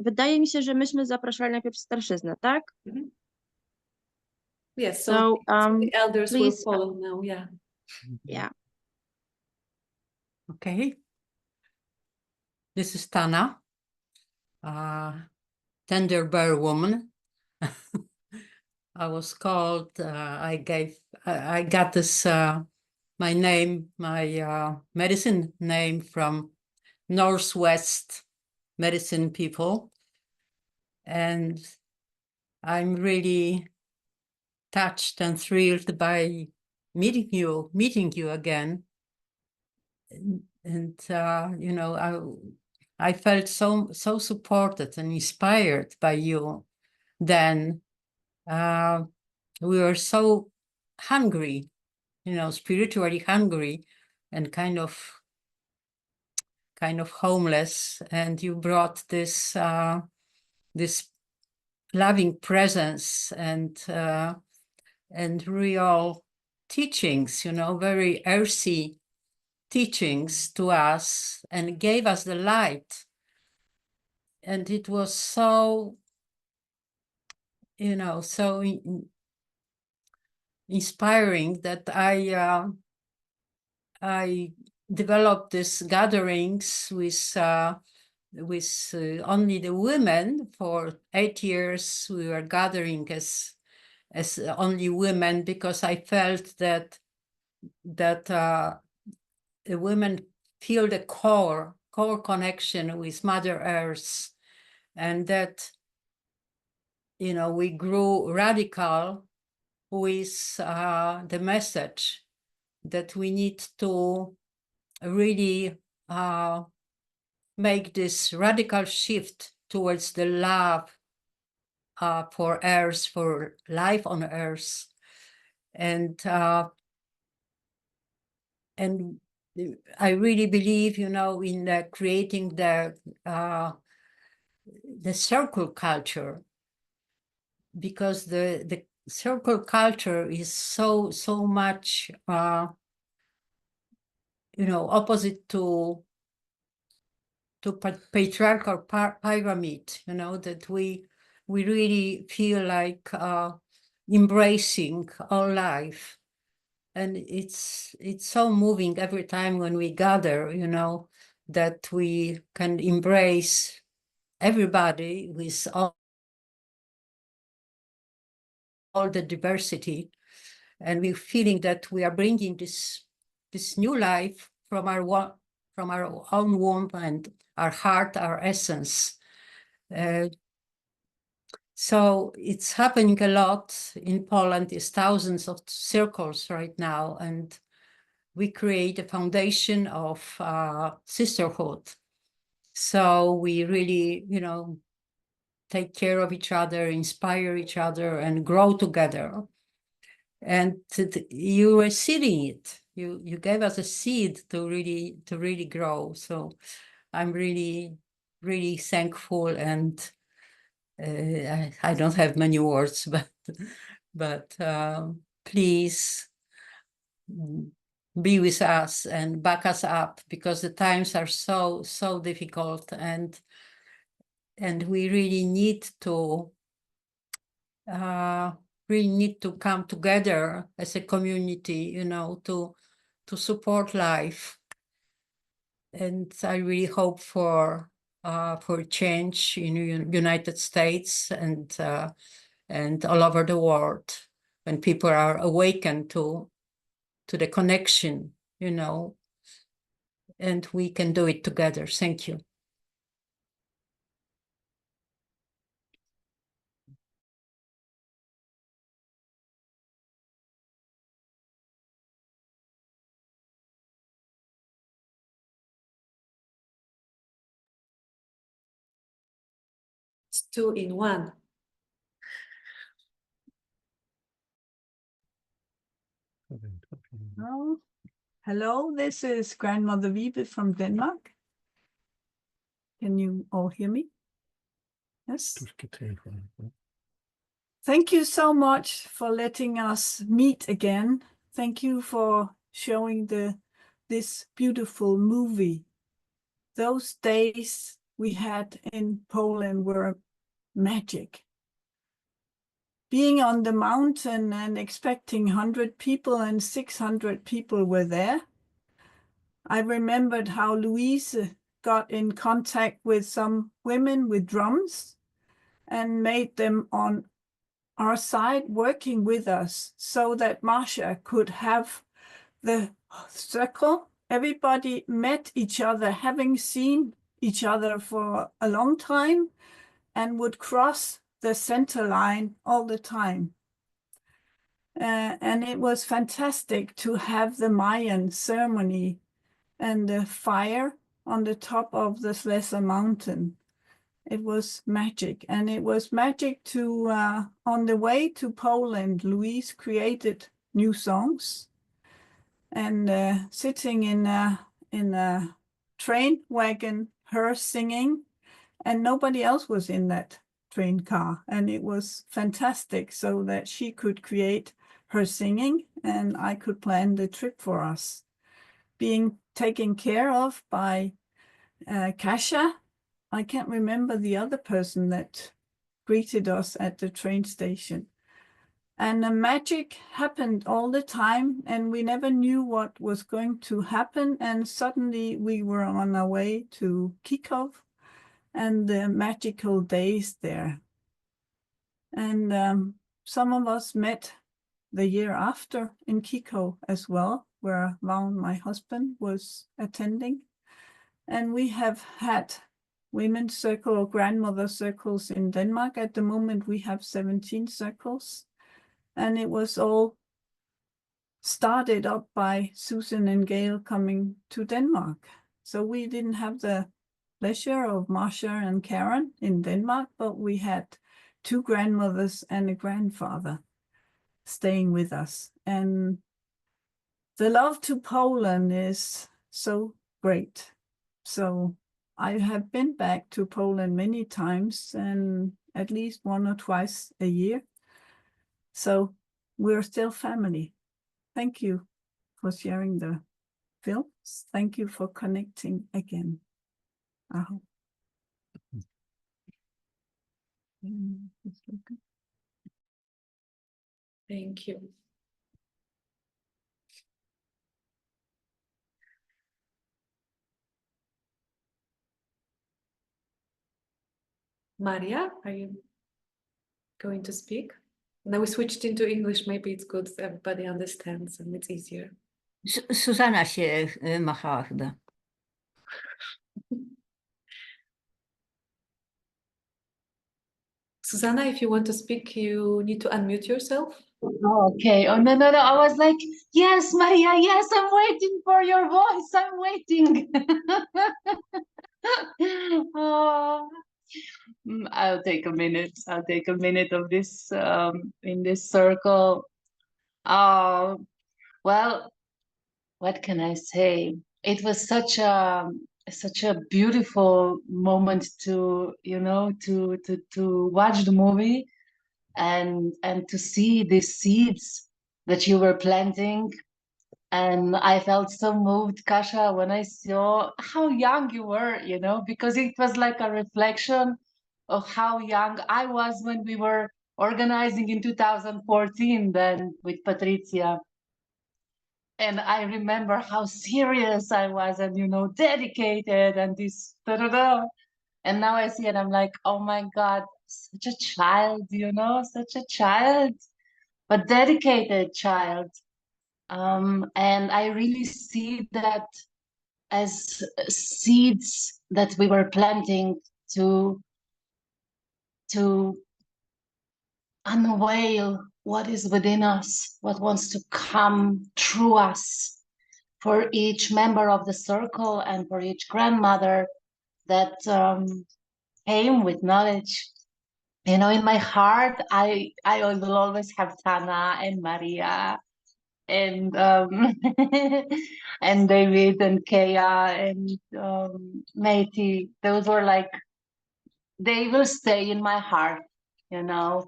Wydaje mi się, że myśmy zapraszali najpierw starszyznę, tak? Yes, So, the elders will please, follow now, yeah. yeah. Okay. This is Tana, tender bear woman. I was called, I got this, my name, my medicine name from Northwest medicine people. And I'm really touched and thrilled by meeting you again. And you know, I felt so supported and inspired by you. Then we were so hungry, you know, spiritually hungry, and kind of homeless. And you brought this this loving presence and and real teachings, you know, very earthy teachings to us, and gave us the light. And it was so, you know, so inspiring that I developed these gatherings with only the women. For 8 years we were gathering as only women, because I felt that the women feel the core connection with Mother Earth, and that, you know, we grew radical with the message that we need to really make this radical shift towards the love for Earth, for life on Earth, and I really believe, you know, in creating the circle culture, because the circle culture is so much, you know, opposite to patriarchal pyramid, you know, that we really feel like embracing all life. And it's so moving every time when we gather, you know, that we can embrace everybody with all the diversity, and we're feeling that we are bringing this new life from our own womb and our heart, our essence. So it's happening a lot in Poland. There's thousands of circles right now, and we create a foundation of sisterhood. So we really, you know, take care of each other, inspire each other, and grow together. And you were seeding it. You gave us a seed to really grow. So I'm really thankful, and I don't have many words, but please be with us and back us up, because the times are so difficult, and we really need to come together as a community, you know, to support life. And I really hope for change in United States and all over the world, when people are awakened to the connection, you know, and we can do it together. Thank you. It's 2 in 1. Oh, hello, this is Grandmother Vibe from Denmark. Can you all hear me? Yes. Thank you so much for letting us meet again. Thank you for showing this beautiful movie. Those days we had in Poland were magic. Being on the mountain and expecting 100 people, and 600 people were there. I remembered how Louise got in contact with some women with drums and made them on our side working with us, so that Masha could have the circle. Everybody met each other, having seen each other for a long time, and would cross the center line all the time. And it was fantastic to have the Mayan ceremony and the fire on the top of the Slesa mountain. It was magic. And it was magic to, on the way to Poland, Louise created new songs. And sitting in a train wagon, her singing, and nobody else was in that train car, and it was fantastic, so that she could create her singing and I could plan the trip for us. Being taken care of by Kasia. I can't remember the other person that greeted us at the train station. And the magic happened all the time, and we never knew what was going to happen. And suddenly we were on our way to Kikov and the magical days there. And some of us met the year after in Kikov as well, where Vaughn, my husband, was attending. And we have had women's circle or grandmother circles in Denmark. At the moment, we have 17 circles. And it was all started up by Susan and Gail coming to Denmark. So we didn't have the pleasure of Marcia and Karen in Denmark, but we had 2 grandmothers and a grandfather staying with us. And the love to Poland is so great. So I have been back to Poland many times, and at least 1 or twice a year. So we're still family. Thank you for sharing the films. Thank you for connecting again. I hope. Thank you. Maria, are you going to speak? Now we switched into English. Maybe it's good, everybody understands and it's easier. Suzana się machała chyba. Susanna, if you want to speak, you need to unmute yourself. Okay. Oh, no. I was like, yes, Maria, yes, I'm waiting for your voice. I'm waiting. Oh, I'll take a minute. I'll take a minute of this in this circle. Oh, well, what can I say? It was such a beautiful moment to, you know, to watch the movie and to see these seeds that you were planting. And I felt so moved, Kasia, when I saw how young you were, you know, because it was like a reflection of how young I was when we were organizing in 2014 then with Patricia. And I remember how serious I was and, you know, dedicated and this, da-da-da. And now I see it, I'm like, oh my God, such a child, you know, such a child, but dedicated child. And I really see that as seeds that we were planting to unveil what is within us, what wants to come through us for each member of the circle and for each grandmother that came with knowledge. You know, in my heart, I will always have Tana and Maria and and David and Kea and Meiti. Those were like, they will stay in my heart, you know.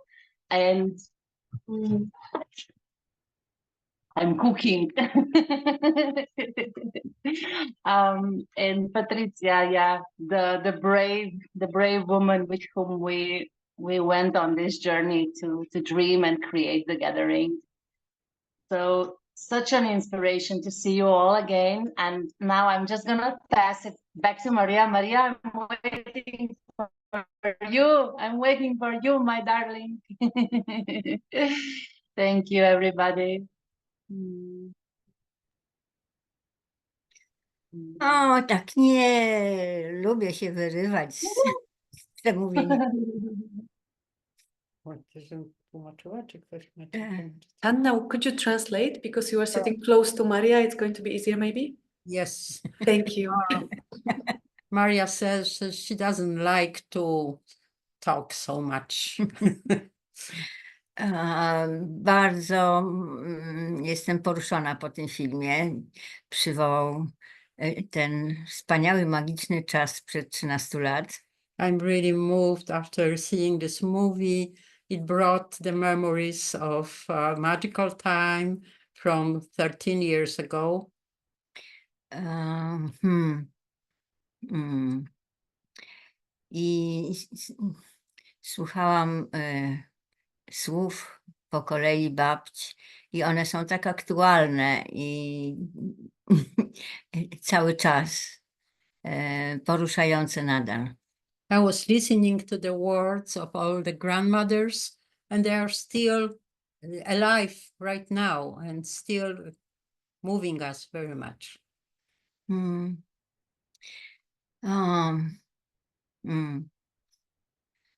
And I'm cooking. And Patricia, yeah, the brave woman with whom we went on this journey to dream and create the gathering. So such an inspiration to see you all again. And now I'm just gonna pass it back to Maria. Maria, I'm waiting for you. I'm waiting for you, my darling. Thank you, everybody. O, tak nie lubię się wyrywać z przemówienia. Anna, could you translate? Because you are sitting close to Maria, it's going to be easier maybe? Yes. Thank you. Maria says she doesn't like to talk so much. Bardzo jestem poruszona po tym filmie. Przywołał ten wspaniały, magiczny czas sprzed 13 lat. I'm really moved after seeing this movie. It brought the memories of magical time from 13 years ago. I słuchałam słów po kolei babci i one są tak aktualne i cały czas poruszające nadal. I was listening to the words of all the grandmothers, and they are still alive right now and still moving us very much.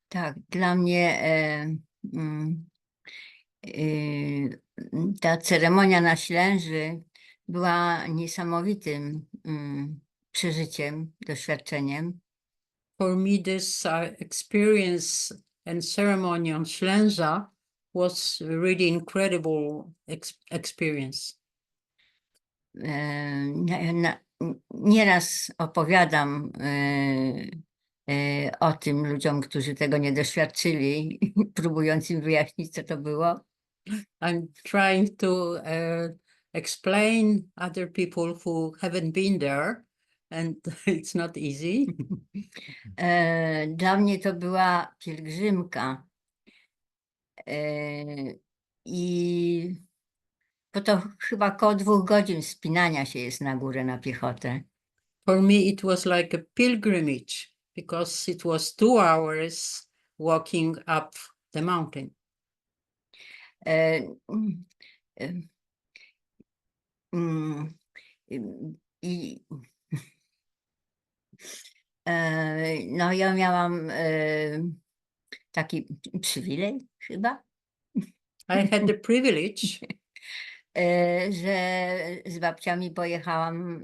Tak, dla mnie ta ceremonia na Ślęży była niesamowitym przeżyciem, doświadczeniem. For me, this experience and ceremony on Ślęża was a really incredible experience. Nieraz opowiadam o tym ludziom, którzy tego nie doświadczyli, próbując im wyjaśnić, co to było. I'm trying to explain other people who haven't been there, and it's not easy. Dla mnie to była pielgrzymka i to chyba około 2 godzin wspinania się jest na górę na piechotę. For me, it was like a pilgrimage because it was 2 hours walking up the mountain. No ja miałam taki przywilej chyba. I had the privilege że z babciami pojechałam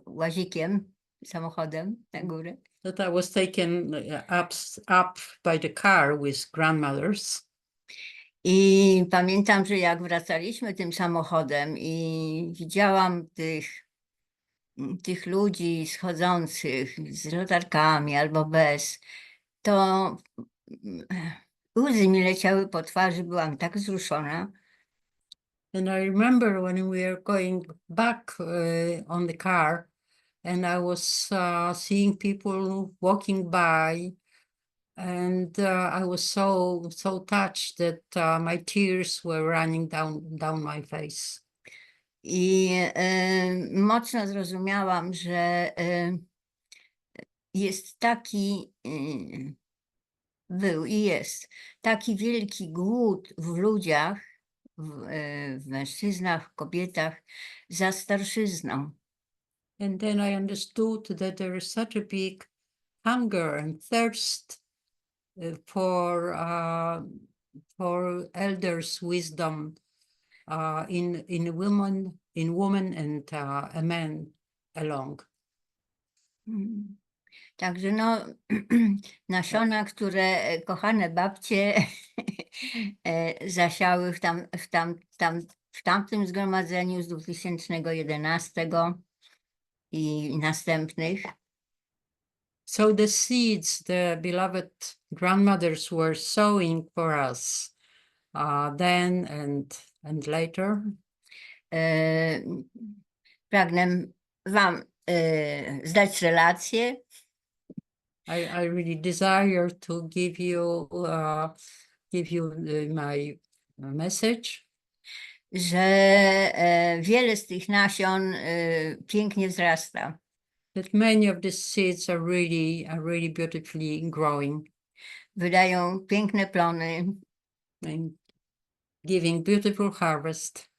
łazikiem, samochodem na górę. That I was taken up by the car with grandmothers. I pamiętam, że jak wracaliśmy tym samochodem i widziałam tych ludzi schodzących z latarkami albo bez, to łzy mi leciały po twarzy, byłam tak wzruszona. And I remember when we were going back on the car, and I was seeing people walking by, and I was so touched that my tears were running down my face. I mocno zrozumiałam, że jest był i jest taki wielki głód w ludziach, w mężczyznach, w kobietach za starszyzną. And then I understood that there is such a big hunger and thirst for elders' wisdom in woman and a man along. Także no, nasiona, które kochane babcie zasiały w tamtym zgromadzeniu z 2011 i następnych. So the seeds the beloved grandmothers were sowing for us then and later. Pragnę wam zdać relację. I really desire to give you my message. Że wiele z tych nasion pięknie wzrasta. That many of these seeds are really beautifully growing. Wydają piękne plony. And giving beautiful harvest.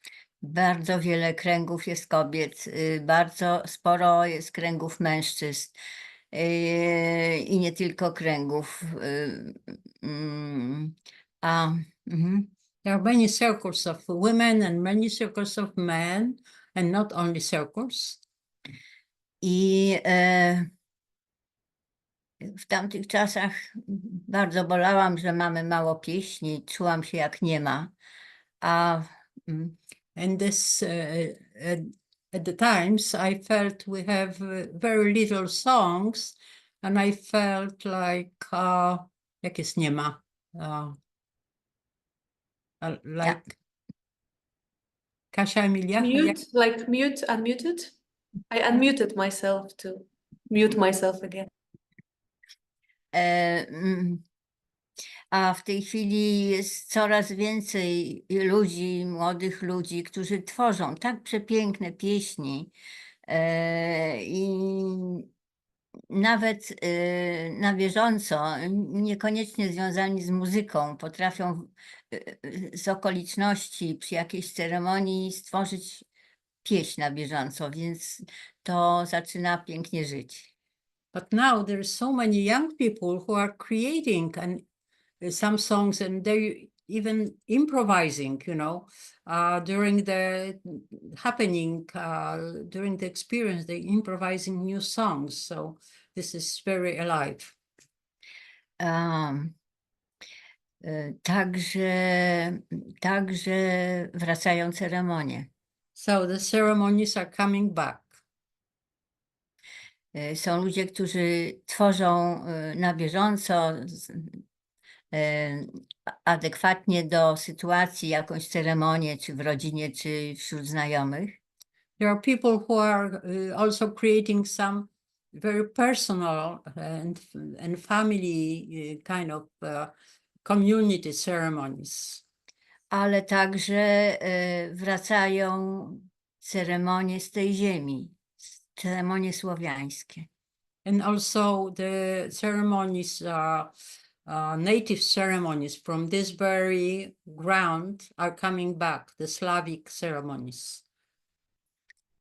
Bardzo wiele kręgów jest kobiet, bardzo sporo jest kręgów mężczyzn i nie tylko kręgów. There are many circles of women and many circles of men, and not only circles. I w tamtych czasach bardzo bolałam, że mamy mało pieśni, czułam się jak nie ma. And this at the times I felt we have very little songs, And I felt like, jak jest nie ma, like, Kasia, Emilia? Mute, like mute, unmuted. I unmuted myself to mute myself again. A w tej chwili jest coraz więcej ludzi, młodych ludzi, którzy tworzą tak przepiękne pieśni i nawet na bieżąco, niekoniecznie związani z muzyką, potrafią z okoliczności przy jakiejś ceremonii stworzyć pieśń na bieżąco, więc to zaczyna pięknie żyć. But now there's so many young people who are creating some songs, and they're even improvising, during the happening, during the experience, they're improvising new songs. So this is very alive. Także wracają ceremonie. So the ceremonies are coming back. Są ludzie, którzy tworzą na bieżąco, adekwatnie do sytuacji, jakąś ceremonię, czy w rodzinie, czy wśród znajomych. There are people who are also creating some very personal and family kind of community ceremonies. Ale także wracają ceremonie z tej ziemi, ceremonie słowiańskie. And also the ceremonies, native ceremonies from this very ground are coming back, the Slavic ceremonies.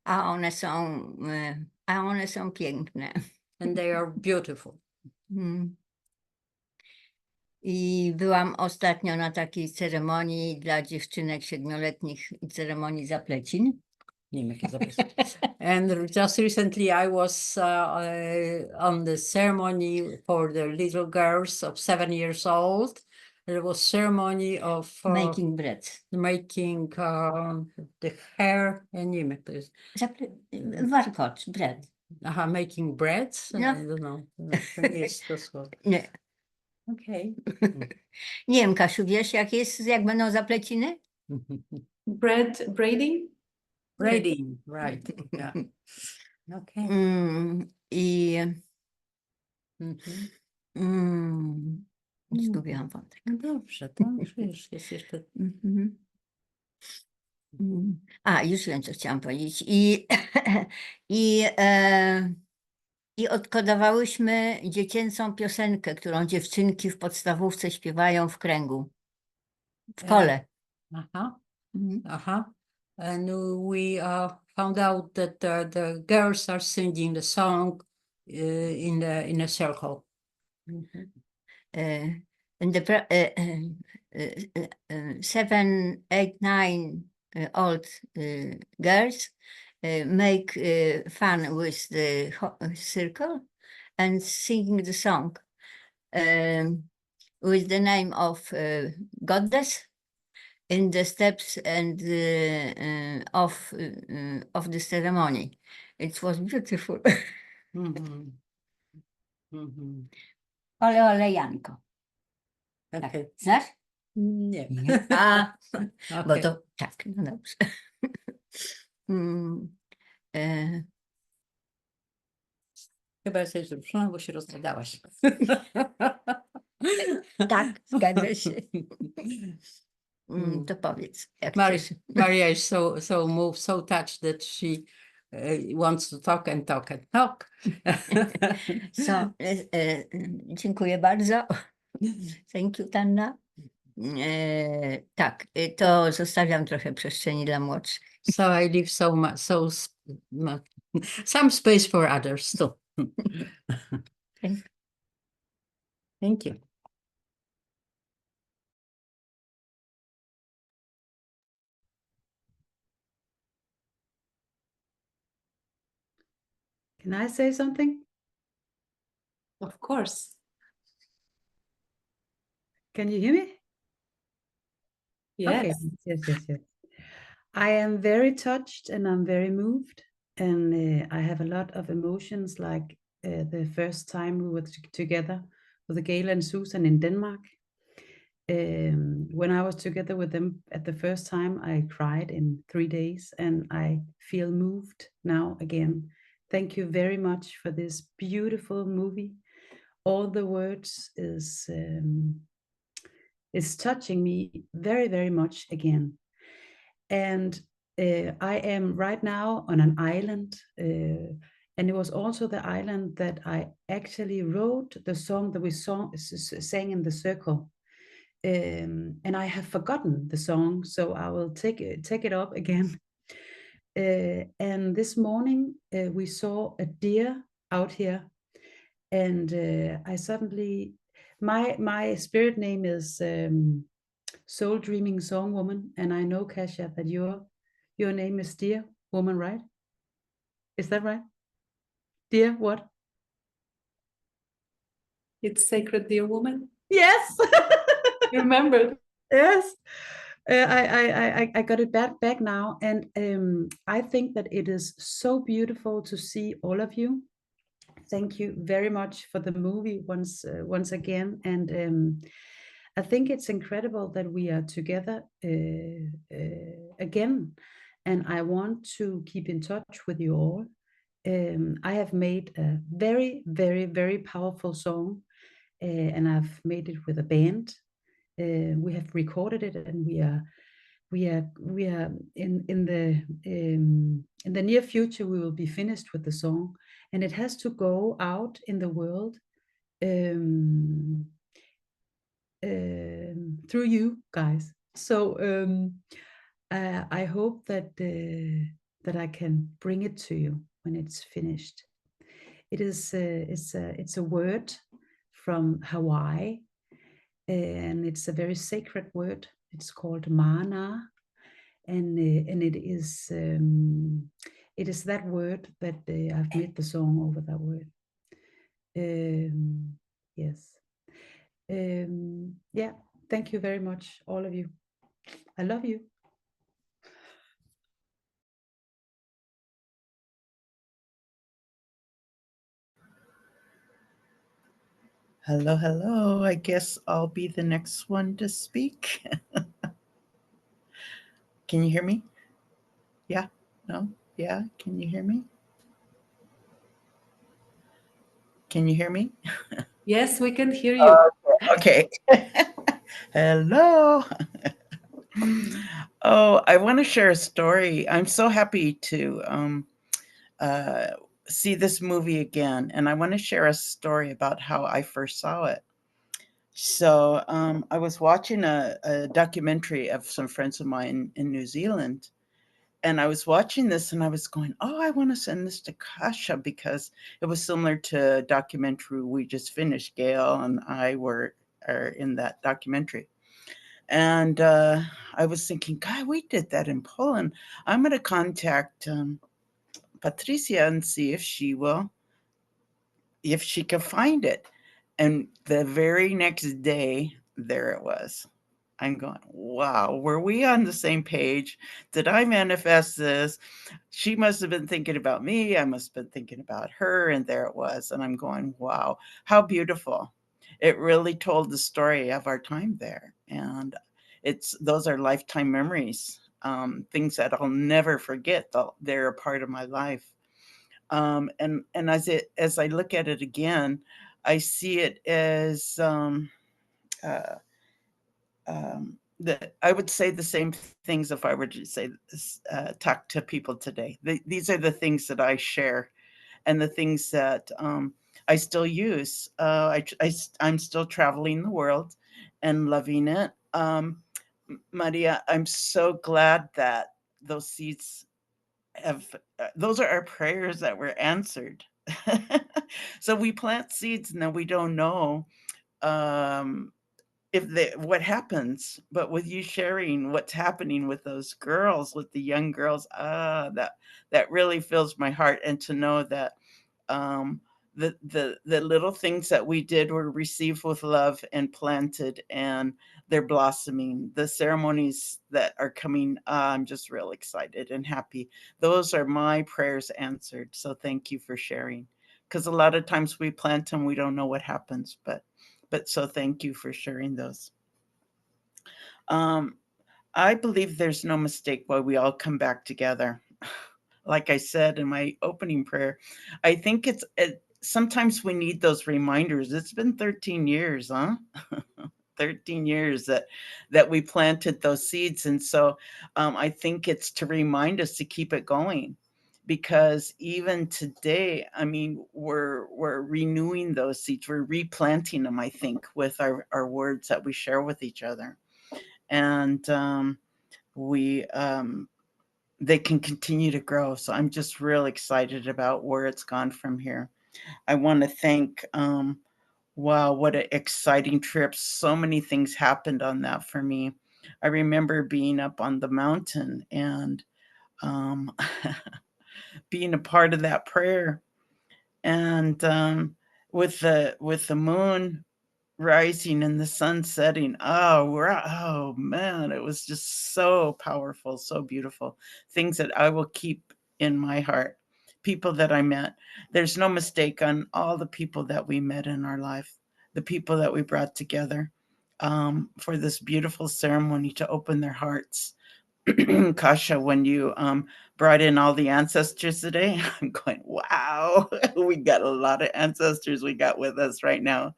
A one są piękne. And they are beautiful. I byłam ostatnio na takiej ceremonii dla dziewczynek 7-letnich, ceremonii zaplecin. Nie wiem, jakie zaplecin. And just recently I was on the ceremony for the little girls of 7 years old. There was ceremony of Making bread. Making the hair, ja nie wiem jak to jest. Warkocz, bread. Aha, making bread? No. I don't know. To nie jest to słowo. Nie. Okej. Nie wiem, Kasiu, wiesz jak będą zapleciny? Braiding? Braiding, right. Yeah. Okay. Zgubiłam wątek. No dobrze, to już jest jeszcze... Już wiem, co chciałam powiedzieć. I odkodowałyśmy dziecięcą piosenkę, którą dziewczynki w podstawówce śpiewają w kręgu, w kole. And we found out that the girls are singing the song in a circle. And the 7, 8, 9 old girls make fun with the circle and singing the song with the name of goddess in the steps and of the ceremony. It was beautiful. Ole, ole, Janko. Okay. Tak. Znasz? Nie. Bo to tak, no dobrze. Chyba jesteś wzruszona, bo się rozgadałaś. Tak, zgadza się. To powiedz. Maria is so moved, so touched that she wants to talk and talk and talk. Dziękuję bardzo. Thank you, Tanna. Tak, to zostawiam trochę przestrzeni dla młodszych. So I leave some space for others too. Thank you. Can I say something? Of course. Can you hear me? Yes. Okay. Yes. I am very touched and I'm very moved, and I have a lot of emotions, like the first time we were together with Gail and Susan in Denmark. When I was together with them at the first time, I cried in 3 days, and I feel moved now again. Thank you very much for this beautiful movie. All the words is touching me very, very much again. And I am right now on an island, and it was also the island that I actually wrote the song that we sang in the circle. And I have forgotten the song, so I will take it up again. And this morning we saw a deer out here, and I suddenly, my spirit name is Soul Dreaming Song Woman, and I know, Kasia, that your name is Dear Woman, right? Is that right? Dear what? It's Sacred Dear Woman. Yes. You remembered. Yes. I got it back now, and I think that it is so beautiful to see all of you. Thank you very much for the movie once again, and I think it's incredible that we are together again, and I want to keep in touch with you all. I have made a very, very, very powerful song, and I've made it with a band. We have recorded it, and we are in the near future we will be finished with the song, and it has to go out in the world through you guys. So I hope that that I can bring it to you when it's finished. It is it's a word from Hawaii, and it's a very sacred word. It's called mana, and it is that word that I've made the song over that word. Yes. Yeah, thank you very much, all of you. I love you. Hello, hello. I guess I'll be the next one to speak. Can you hear me? Yeah? No? Yeah? Can you hear me? Can you hear me? Yes, we can hear you. Okay. Hello. Oh, I want to share a story. I'm so happy to see this movie again, and I want to share a story about how I first saw it. So I was watching a documentary of some friends of mine in New Zealand, and I was watching this and I was going, oh, I want to send this to Kasia because it was similar to a documentary we just finished. Gail and I are in that documentary. And I was thinking, God, we did that in Poland. I'm going to contact Patricia and see if she can find it. And the very next day, there it was. I'm going, wow, were we on the same page? Did I manifest this? She must have been thinking about me. I must have been thinking about her. And there it was. And I'm going, wow, how beautiful. It really told the story of our time there. And those are lifetime memories, things that I'll never forget. They're a part of my life. And as I look at it again, I see it as I would say the same things if I were to say talk to people today. These are the things that I share, and the things that I still use. I'm still traveling the world and loving it. Maria, I'm so glad that those seeds those are our prayers that were answered. So we plant seeds and then we don't know what happens, but with you sharing what's happening with those girls, with the young girls, that really fills my heart. And to know that the little things that we did were received with love and planted, and they're blossoming. The ceremonies that are coming, I'm just real excited and happy. Those are my prayers answered. So thank you for sharing. because a lot of times we plant and we don't know what happens. But so thank you for sharing those. I believe there's no mistake why we all come back together. Like I said in my opening prayer, I think sometimes we need those reminders. It's been 13 years, huh? 13 years that we planted those seeds. And so I think it's to remind us to keep it going, because even today, I mean, we're renewing those seeds. We're replanting them, I think, with our words that we share with each other. And they can continue to grow. So I'm just real excited about where it's gone from here. I want to thank, wow, what an exciting trip. So many things happened on that for me. I remember being up on the mountain and being a part of that prayer. And with the moon rising and the sun setting. Oh man, it was just so powerful, so beautiful. Things that I will keep in my heart. People that I met. There's no mistake on all the people that we met in our life, the people that we brought together for this beautiful ceremony to open their hearts. Kasha, when you brought in all the ancestors today, I'm going, wow, we got a lot of ancestors we got with us right now.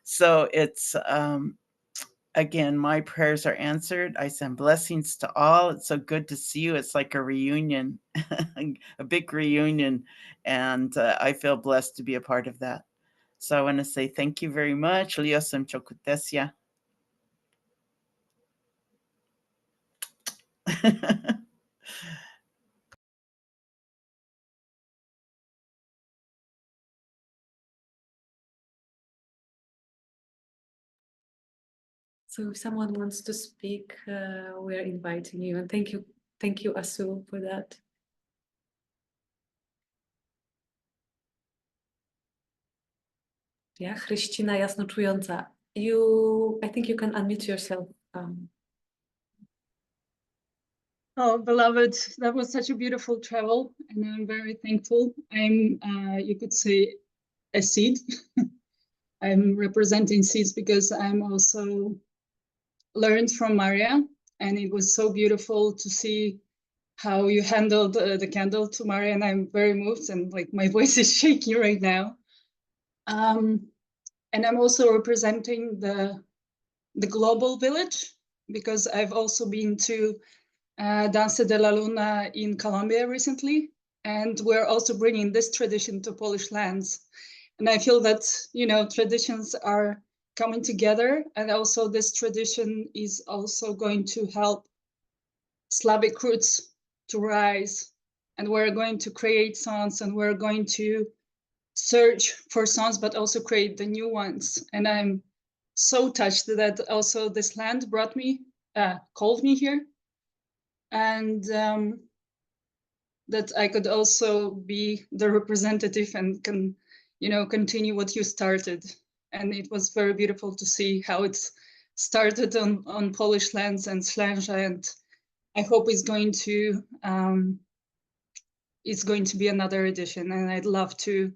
So it's, again, my prayers are answered. I send blessings to all. It's so good to see you. It's like a reunion, a big reunion. And I feel blessed to be a part of that. So I want to say thank you very much. Liosem chokutesia. So if someone wants to speak, we're inviting you. And thank you, Asu, for that. Yeah, Chryścina Jasnoczująca. I think you can unmute yourself. Oh, beloved, that was such a beautiful travel, and I'm very thankful. I'm, you could say, a seed. I'm representing seeds because I'm also learned from Maria, and it was so beautiful to see how you handled the candle to Maria, and I'm very moved, and like my voice is shaking right now. And I'm also representing the global village, because I've also been to Danza de la Luna in Colombia recently, and we're also bringing this tradition to Polish lands. And I feel that, you know, traditions are coming together, and also this tradition is also going to help Slavic roots to rise. And we're going to create songs, and we're going to search for songs, but also create the new ones. And I'm so touched that also this land brought me, called me here, and that I could also be the representative and can, you know, continue what you started. And it was very beautiful to see how it's started on Polish lands and Ślęża, and I hope it's going to be another edition, and I'd love to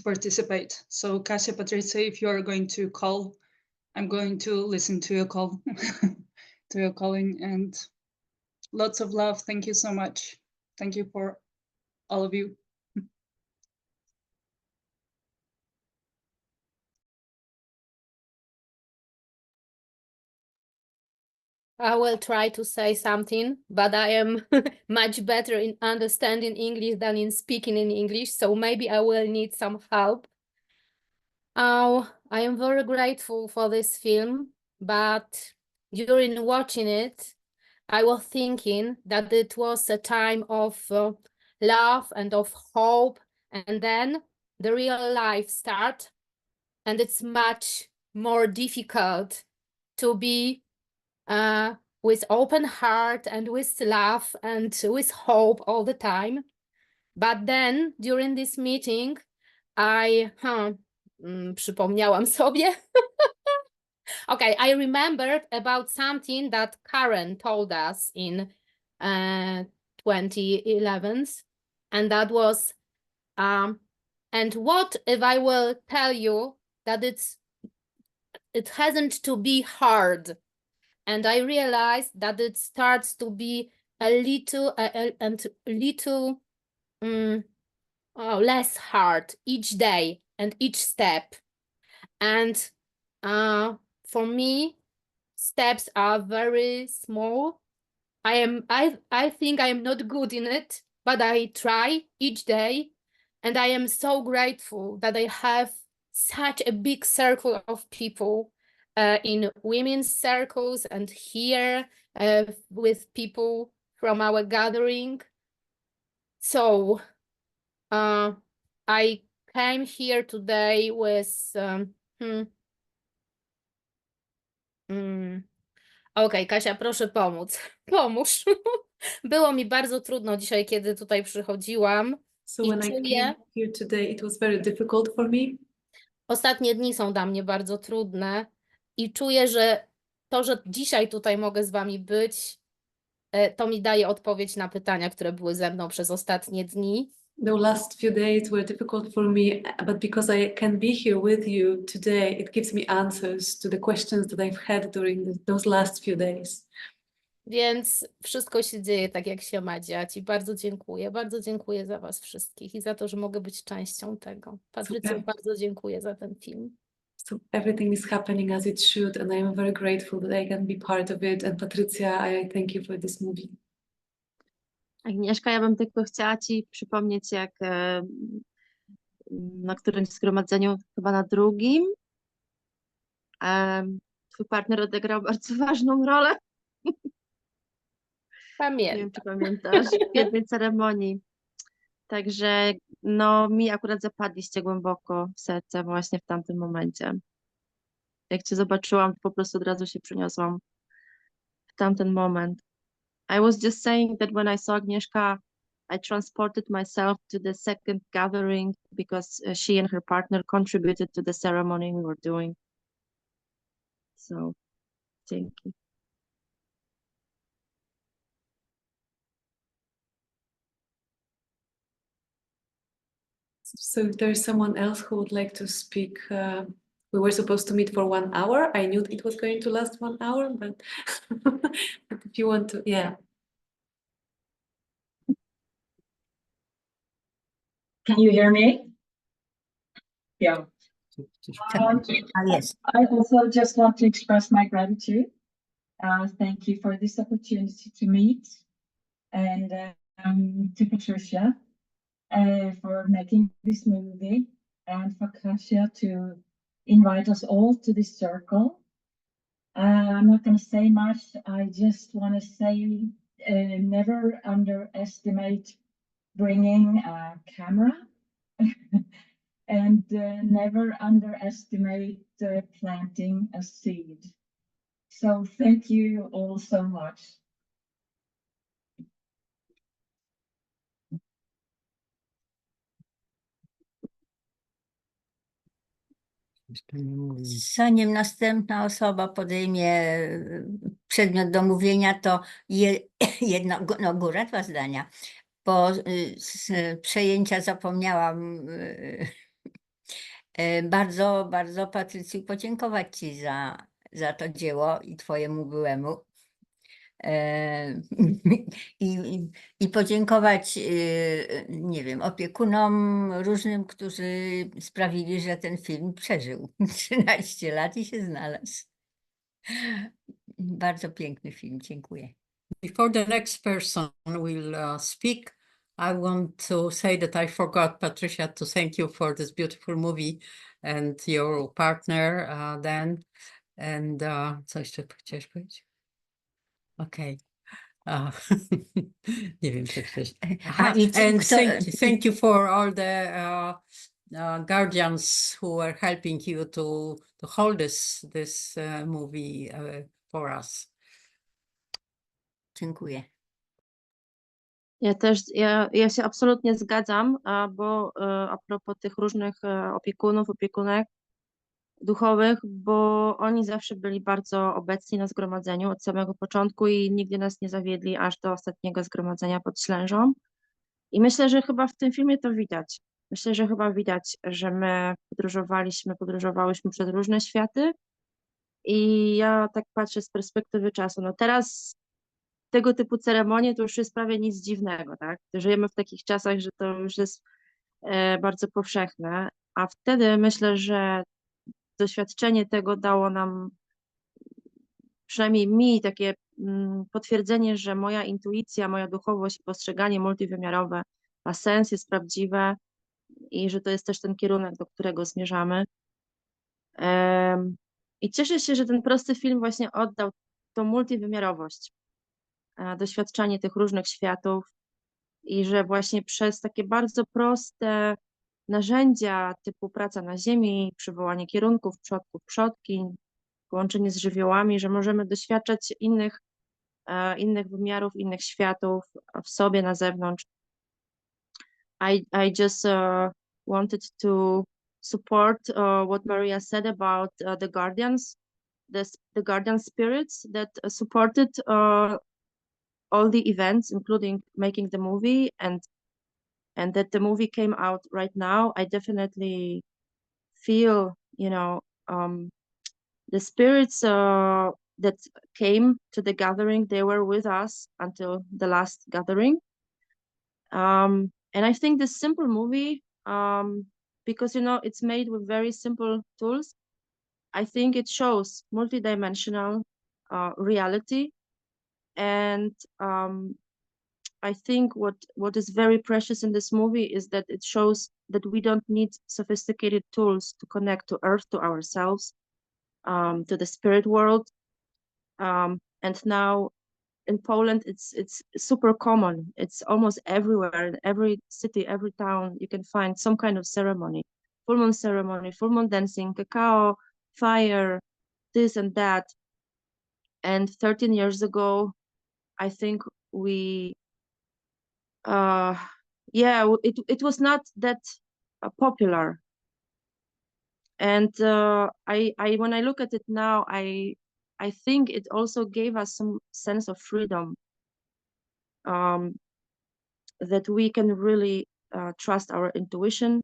participate. So Kasia, Patricia, if you are going to call, I'm going to listen to your call, to your calling, and lots of love. Thank you so much. Thank you for all of you. I will try to say something, but I am much better in understanding English than in speaking in English, so maybe I will need some help. I am very grateful for this film, but during watching it, I was thinking that it was a time of love and of hope, and then the real life starts, and it's much more difficult to be with open heart and with love and with hope all the time. But then during this meeting, przypomniałam sobie. Okay, I remembered about something that Karen told us in 2011. and that was, and what if I will tell you that it hasn't to be hard, and I realized that it starts to be a little less hard each day and each step. And for me, steps are very small. I think I am not good in it, but I try each day, and I am so grateful that I have such a big circle of people in women's circles and here with people from our gathering. So I came here today with Okej, Kasia, proszę pomóc. Pomóż. Było mi bardzo trudno dzisiaj, kiedy tutaj przychodziłam. So I when I came here today, it was very difficult for me. Ostatnie dni są dla mnie bardzo trudne i czuję, że to, że dzisiaj tutaj mogę z wami być, to mi daje odpowiedź na pytania, które były ze mną przez ostatnie dni. The last few days were difficult for me, but because I can be here with you today, it gives me answers to the questions that I've had during those last few days. Więc wszystko się dzieje tak, jak się ma dziać i bardzo dziękuję za was wszystkich i za to, że mogę być częścią tego. Patrycjo, bardzo dziękuję za ten film. So everything is happening as it should, and I am very grateful that I can be part of it. And Patrycja, I thank you for this movie. Agnieszka, ja bym tylko chciała ci przypomnieć, jak na którymś zgromadzeniu, chyba na drugim, twój partner odegrał bardzo ważną rolę. Pamiętam. Nie wiem, czy pamiętasz, w jednej ceremonii. Także no, mi akurat zapadliście głęboko w serce właśnie w tamtym momencie. Jak cię zobaczyłam, to po prostu od razu się przeniosłam w tamten moment. I was just saying that when I saw Agnieszka, I transported myself to the second gathering because she and her partner contributed to the ceremony we were doing. So, thank you. So if there's someone else who would like to speak, we were supposed to meet for 1 hour. I knew it was going to last 1 hour, but, but if you want to, yeah. Can you hear me? Yeah. Yes. I also just want to express my gratitude. Thank you for this opportunity to meet, and to Patricia for making this movie, and for Kasia to invite us all to this circle. I'm not going to say much. I just want to say never underestimate bringing a camera. And never underestimate planting a seed. So thank you all so much. Zanim następna osoba podejmie przedmiot do mówienia, to jedno, no góra, 2 zdania. Bo z przejęcia zapomniałam bardzo, bardzo Patrycju podziękować ci za to dzieło i twojemu byłemu. I podziękować, nie wiem, opiekunom różnym, którzy sprawili, że ten film przeżył 13 lat i się znalazł. Bardzo piękny film, dziękuję. Before the next person will speak, I want to say that I forgot, Patricia, to thank you for this beautiful movie and your partner, Dan. And co jeszcze chciałeś powiedzieć? Okej. Nie wiem, co chcesz. And thank you for all the guardians who are helping you to hold this movie for us. Dziękuję. Ja się absolutnie zgadzam, bo a propos tych różnych opiekunów, opiekunek duchowych, bo oni zawsze byli bardzo obecni na zgromadzeniu od samego początku i nigdy nas nie zawiedli aż do ostatniego zgromadzenia pod Ślężą. I myślę, że chyba w tym filmie to widać. Myślę, że chyba widać, że my podróżowałyśmy przez różne światy i ja tak patrzę z perspektywy czasu. No teraz tego typu ceremonie to już jest prawie nic dziwnego, tak? Żyjemy w takich czasach, że to już jest bardzo powszechne, a wtedy myślę, że doświadczenie tego dało nam, przynajmniej mi, takie potwierdzenie, że moja intuicja, moja duchowość i postrzeganie multiwymiarowe ma sens, jest prawdziwe i że to jest też ten kierunek, do którego zmierzamy. I cieszę się, że ten prosty film właśnie oddał tą multiwymiarowość, doświadczanie tych różnych światów i że właśnie przez takie bardzo proste narzędzia typu praca na ziemi, przywołanie kierunków, przodków, przodkiń, połączenie z żywiołami, że możemy doświadczać innych wymiarów, innych światów w sobie, na zewnątrz. I just wanted to support what Maria said about the guardians, the guardian spirits that supported all the events, including making the movie, and that the movie came out right now. I definitely feel, the spirits that came to the gathering, they were with us until the last gathering. And I think this simple movie, because it's made with very simple tools, I think it shows multidimensional reality. And I think what is very precious in this movie is that it shows that we don't need sophisticated tools to connect to Earth, to ourselves, to the spirit world. And now in Poland, it's super common. It's almost everywhere, in every city, every town, you can find some kind of ceremony, full moon dancing, cacao, fire, this and that. And 13 years ago, I think it was not that popular. And when I look at it now, I think it also gave us some sense of freedom, that we can really trust our intuition.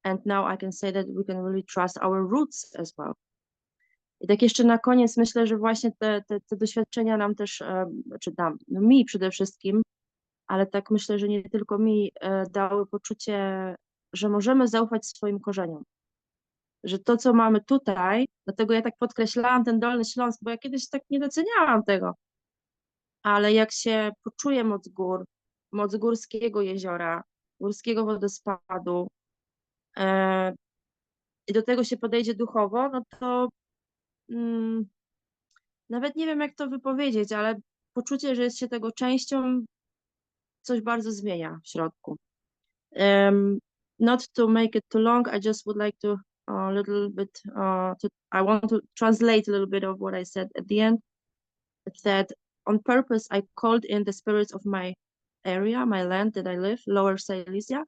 And now I can say that we can really trust our roots as well. I tak jeszcze na koniec myślę, że właśnie te doświadczenia nam też, czy mi przede wszystkim, ale tak myślę, że nie tylko mi, dały poczucie, że możemy zaufać swoim korzeniom. Że to, co mamy tutaj, dlatego ja tak podkreślałam ten Dolny Śląsk, bo ja kiedyś tak nie doceniałam tego, ale jak się poczuje moc górskiego jeziora, górskiego wodospadu, i do tego się podejdzie duchowo, no to nawet nie wiem, jak to wypowiedzieć, ale poczucie, że jest się tego częścią, coś bardzo zmienia w środku. Not to make it too long, I just would like to I want to translate a little bit of what I said at the end. It said, on purpose, I called in the spirits of my area, my land that I live, Lower Silesia,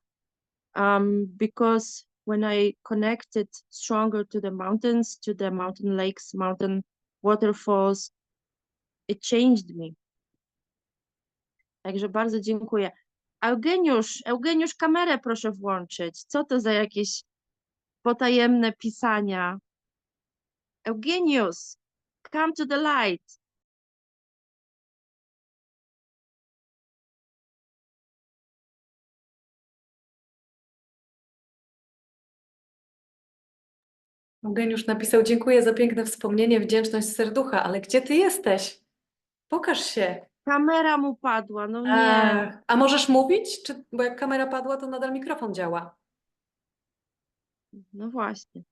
because when I connected stronger to the mountains, to the mountain lakes, mountain waterfalls, it changed me. Także bardzo dziękuję. Eugeniusz, kamerę proszę włączyć. Co to za jakieś potajemne pisania? Eugeniusz, come to the light. Eugeniusz napisał, dziękuję za piękne wspomnienie, wdzięczność z serducha, ale gdzie ty jesteś? Pokaż się. Kamera mu padła, no nie. A możesz mówić? Bo jak kamera padła, to nadal mikrofon działa. No właśnie.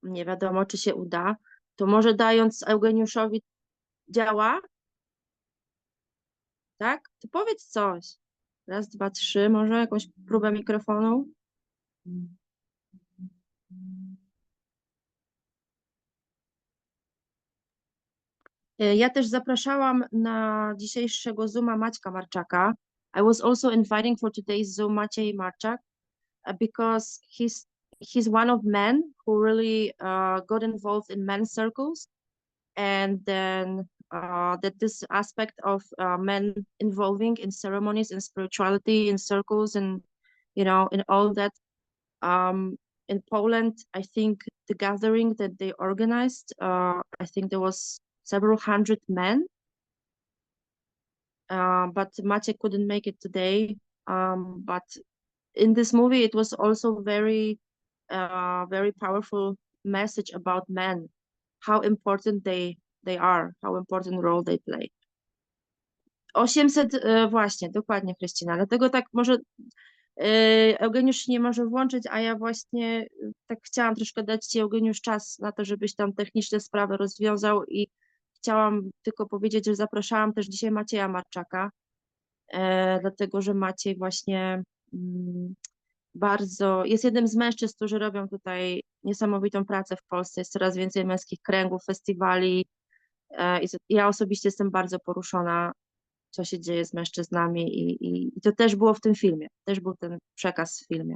Nie wiadomo, czy się uda. To może dając Eugeniuszowi działa? Tak? To powiedz coś. Raz, dwa, trzy, może jakąś próbę mikrofonu? Ja też zapraszałam na dzisiejszego Zooma Maćka Marczaka. I was also inviting for today's Zoom Maciej Marczak because he's one of men who really got involved in men's circles, and then that this aspect of men involving in ceremonies and spirituality in circles and in all that. In Poland, I think the gathering that they organized, I think there was several hundred men, but Maciek couldn't make it today. But in this movie, it was also very powerful message about men, how important they are, how important role they play. 800, właśnie, dokładnie, Krystyna. Dlatego tak może Eugeniusz nie może włączyć, a ja właśnie tak chciałam troszkę dać Ci, Eugeniusz, czas na to, żebyś tam techniczne sprawy rozwiązał i chciałam tylko powiedzieć, że zapraszałam też dzisiaj Macieja Marczaka, dlatego, że Maciej właśnie bardzo jest jednym z mężczyzn, którzy robią tutaj niesamowitą pracę w Polsce. Jest coraz więcej męskich kręgów, festiwali. Ja osobiście jestem bardzo poruszona, co się dzieje z mężczyznami i to też było w tym filmie, też był ten przekaz w filmie.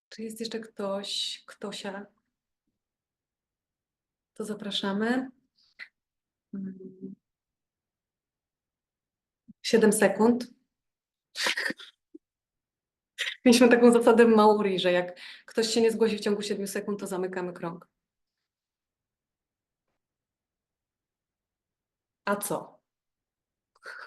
Czy jest jeszcze ktoś, ktosia? To zapraszamy. 7 sekund. Mieliśmy taką zasadę w Maori, że jak ktoś się nie zgłosi w ciągu 7 sekund, to zamykamy krąg. A co?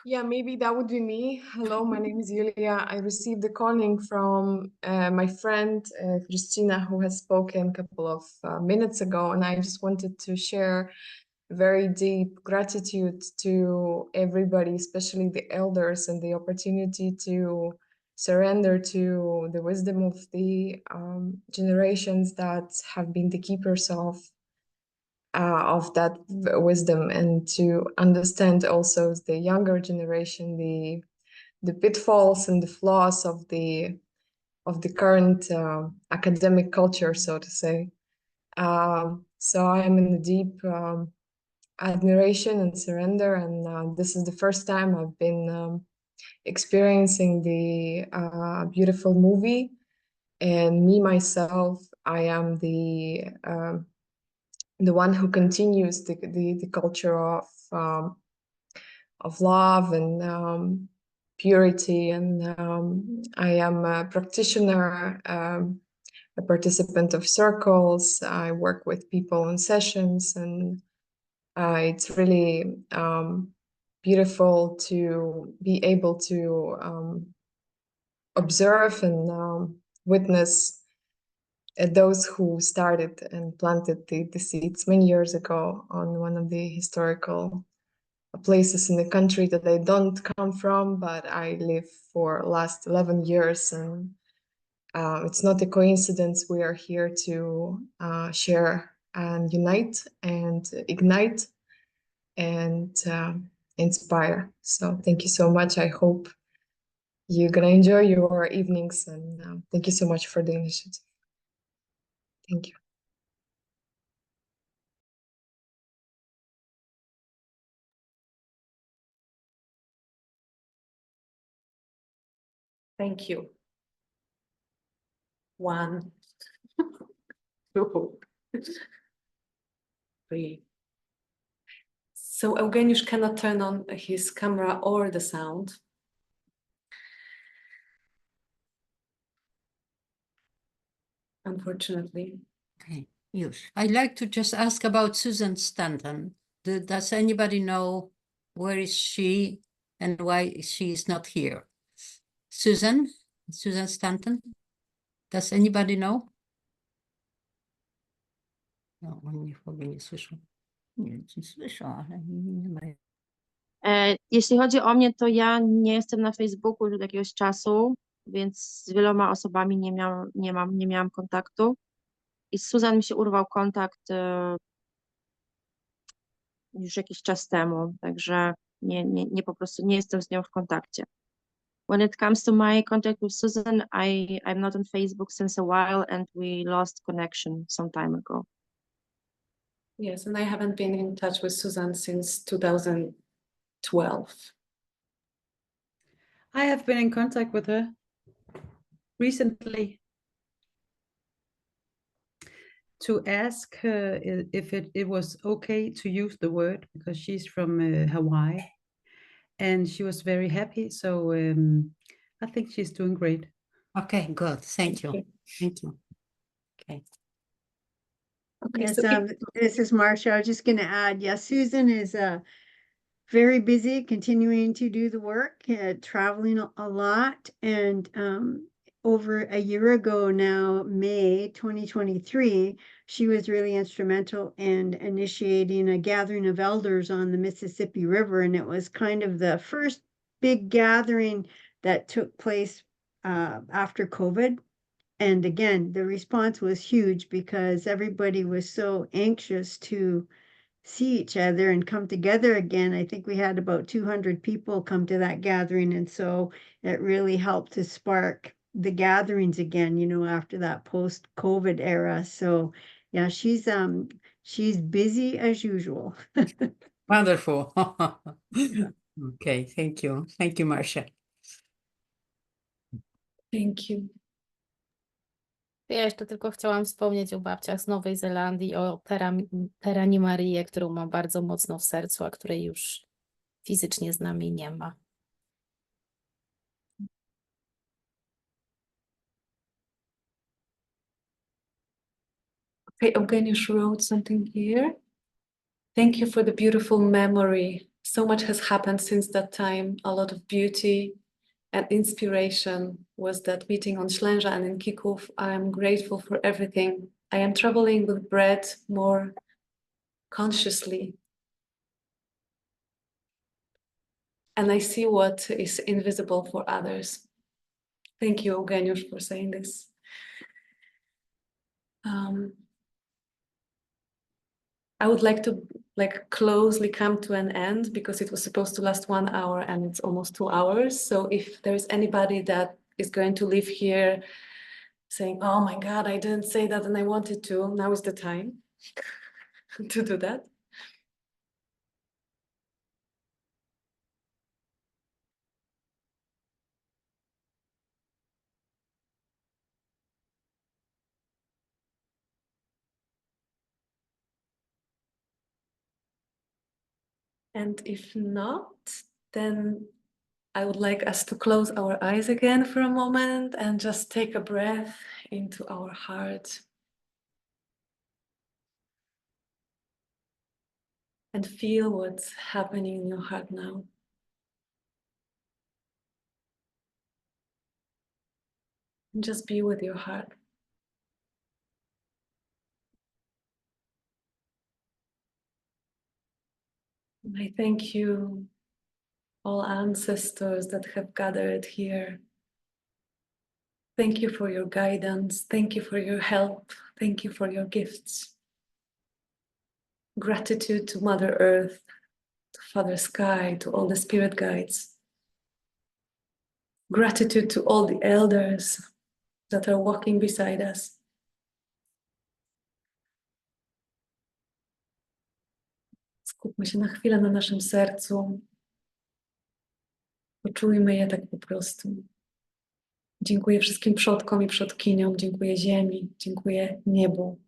Yeah, maybe that would be me. Hello, my name is Julia. I received a calling from my friend Christina, who has spoken a couple of minutes ago, and I just wanted to share very deep gratitude to everybody, especially the elders, and the opportunity to surrender to the wisdom of the generations that have been the keepers of that wisdom, and to understand also the younger generation, the pitfalls and the flaws of the current academic culture, so to say. So I am in a deep admiration and surrender, and this is the first time I've been experiencing the beautiful movie. And me myself, I am the one who continues the culture of love and purity, and I am a practitioner, a participant of circles. I work with people in sessions, and it's really beautiful to be able to observe and witness those who started and planted the seeds many years ago on one of the historical places in the country that I don't come from, but I live for last 11 years, and it's not a coincidence. We are here to share and unite and ignite and inspire. So thank you so much. I hope you're gonna enjoy your evenings, and thank you so much for the initiative. Thank you. Thank you. 1, 2, 3. So Eugeniusz cannot turn on his camera or the sound. Unfortunately. Okay, yes. I'd like to just ask about Susan Stanton. Does anybody know where is she and why she is not here? Susan Stanton? Does anybody know? No, oni w ogóle nie słyszą. Nie słyszą, ale nie mają. Jeśli chodzi o mnie, to ja nie jestem na Facebooku już od jakiegoś czasu, więc z wieloma osobami nie miałam kontaktu. I z Susan mi się urwał kontakt już jakiś czas temu, także nie po prostu nie jestem z nią w kontakcie. When it comes to my contact with Susan, I'm not on Facebook since a while, and we lost connection some time ago. Yes, and I haven't been in touch with Susan since 2012. I have been in contact with her recently to ask her if it was okay to use the word, because she's from Hawaii, and she was very happy. So I think she's doing great. Okay, good. Thank you. Thank you. Okay. Okay, Yes, so this is Marcia. I was just going to add, yes, Susan is very busy continuing to do the work, traveling a lot. And over a year ago now, May 2023, she was really instrumental in initiating a gathering of elders on the Mississippi River. And it was kind of the first big gathering that took place after COVID. And again, the response was huge because everybody was so anxious to see each other and come together again. I think we had about 200 people come to that gathering. And so it really helped to spark the gatherings again, you know, after that post-COVID era. So yeah, she's busy as usual. Wonderful. Okay, thank you. Thank you, Marcia. thank you. Ja jeszcze tylko chciałam wspomnieć o babciach z Nowej Zelandii, o Terani Marię, którą mam bardzo mocno w sercu, a której już fizycznie z nami nie ma. Okay, Eugeniusz wrote something here. Thank you for the beautiful memory. So much has happened since that time. A lot of beauty and inspiration was that meeting on Ślęża and in Kików. I am grateful for everything. I am traveling with bread more consciously. And I see what is invisible for others. Thank you, Eugeniusz, for saying this. I would like to closely come to an end because it was supposed to last 1 hour and it's almost 2 hours. So if there is anybody that is going to leave here saying, oh my God, I didn't say that and I wanted to, now is the time to do that. And if not, then I would like us to close our eyes again for a moment and just take a breath into our heart. And feel what's happening in your heart now. And just be with your heart. And I thank you, all ancestors that have gathered here. Thank you for your guidance. Thank you for your help. Thank you for your gifts. Gratitude to Mother Earth, to Father Sky, to all the spirit guides. Gratitude to all the elders that are walking beside us. Skupmy się na chwilę na naszym sercu. Poczujmy je tak po prostu. Dziękuję wszystkim przodkom i przodkiniom. Dziękuję ziemi. Dziękuję niebu.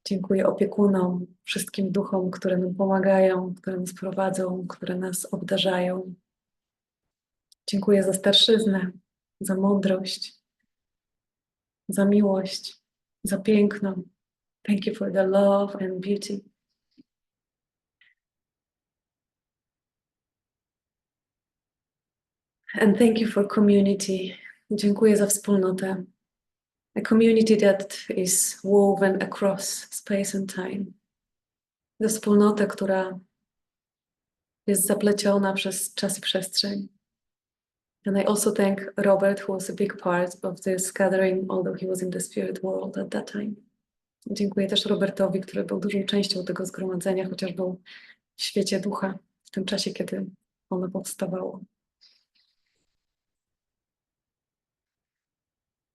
Dziękuję opiekunom, wszystkim duchom, które nam pomagają, które nas prowadzą, które nas obdarzają. Dziękuję za starszyznę, za mądrość, za miłość, za piękno. Thank you for the love and beauty. And thank you for community. Dziękuję za wspólnotę. A community that is woven across space and time. Za wspólnotę, która jest zapleciona przez czas i przestrzeń. And I also thank Robert, who was a big part of this gathering, although he was in the spirit world at that time. Dziękuję też Robertowi, który był dużą częścią tego zgromadzenia, chociaż był w świecie ducha w tym czasie, kiedy ono powstawało.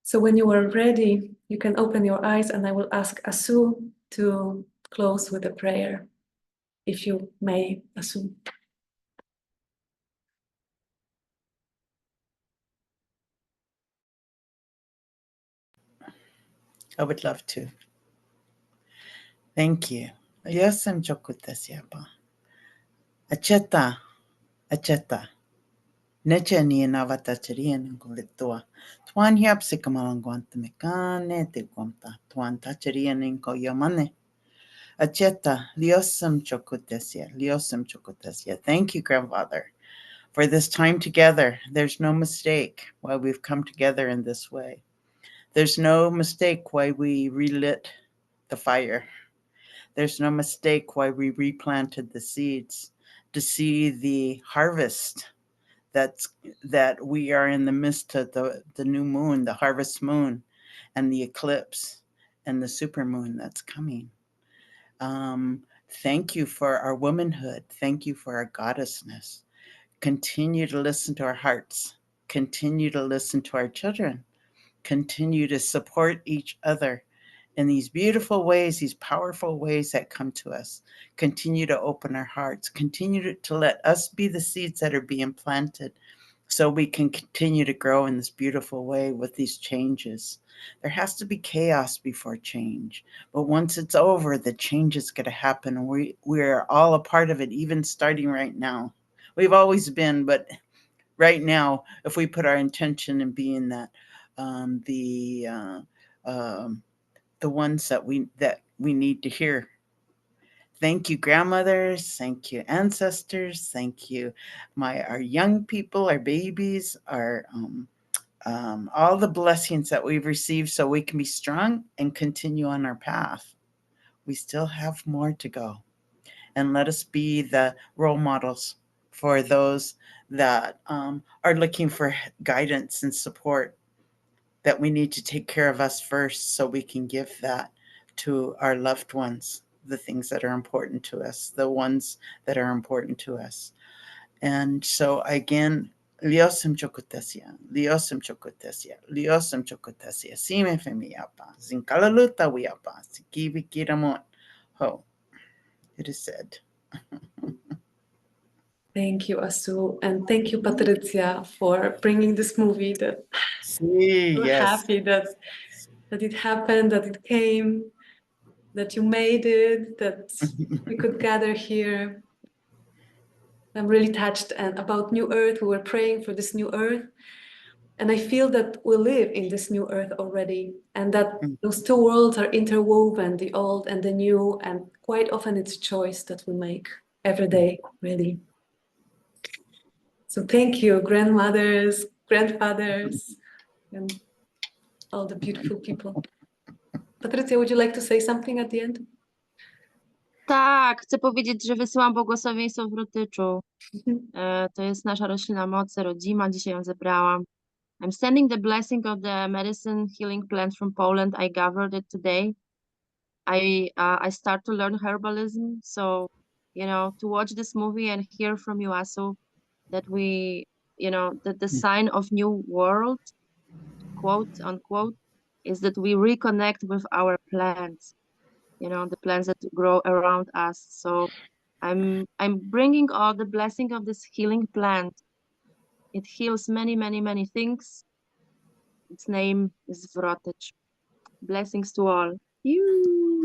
So when you are ready, you can open your eyes and I will ask Asu to close with a prayer, if you may, Asu. I would love to. Thank you. Yosem chokutasiapa. Acheta, acheta. Neche ni navata chirien kulitua. Tuan hiap sikamalanguanta mekane te guamta. Tuan tachirien inko yamane. Acheta, liosem chokutesia, liosem chokutesia. Thank you, grandfather, for this time together. There's no mistake why we've come together in this way. There's no mistake why we relit the fire. There's no mistake why we replanted the seeds to see the harvest that we are in the midst of the new moon, the harvest moon, and the eclipse and the supermoon that's coming. Thank you for our womanhood. Thank you for our goddessness. Continue to listen to our hearts. Continue to listen to our children. Continue to support each other in these beautiful ways, these powerful ways that come to us. Continue to open our hearts. Continue to let us be the seeds that are being planted so we can continue to grow in this beautiful way with these changes. There has to be chaos before change. But once it's over, the change is going to happen. And we're all a part of it, even starting right now. We've always been, but right now, if we put our intention in being that, the ones that we need to hear. Thank you, grandmothers. Thank you, ancestors. Thank you, our young people, our babies, our all the blessings that we've received, so we can be strong and continue on our path. We still have more to go, and let us be the role models for those that are looking for guidance and support. That we need to take care of us first, so we can give that to our loved ones, the things that are important to us, the ones that are important to us. And so again, liosem chokutesia, liosem chokutesia, liosem chokutesia, sime femiapa, zinkalaluta wiapa, sikivi kiramon. Ho, it is said. Thank you, Asu, and thank you, Patricia, for bringing this movie. That I'm yes. happy that it happened, that it came, that you made it, that we could gather here. I'm really touched. And about New Earth, we were praying for this new Earth. And I feel that we live in this new Earth already, and that those two worlds are interwoven, the old and the new, and quite often it's a choice that we make every day, really. So thank you, grandmothers, grandfathers, and all the beautiful people. Patricia, would you like to say something at the end? Tak, chcę powiedzieć, że wysyłam błogosławieństwo w Rutyczu. To jest nasza roślina mocy, rodzima, dzisiaj ją zebrałam. I'm sending the blessing of the medicine healing plant from Poland. I gathered it today. I start to learn herbalism, so to watch this movie and hear from you, Asu, that we, that the sign of new world, quote unquote, is that we reconnect with our plants, the plants that grow around us. So I'm bringing all the blessing of this healing plant. It heals many, many, many things. Its name is Vrotich. Blessings to all. You.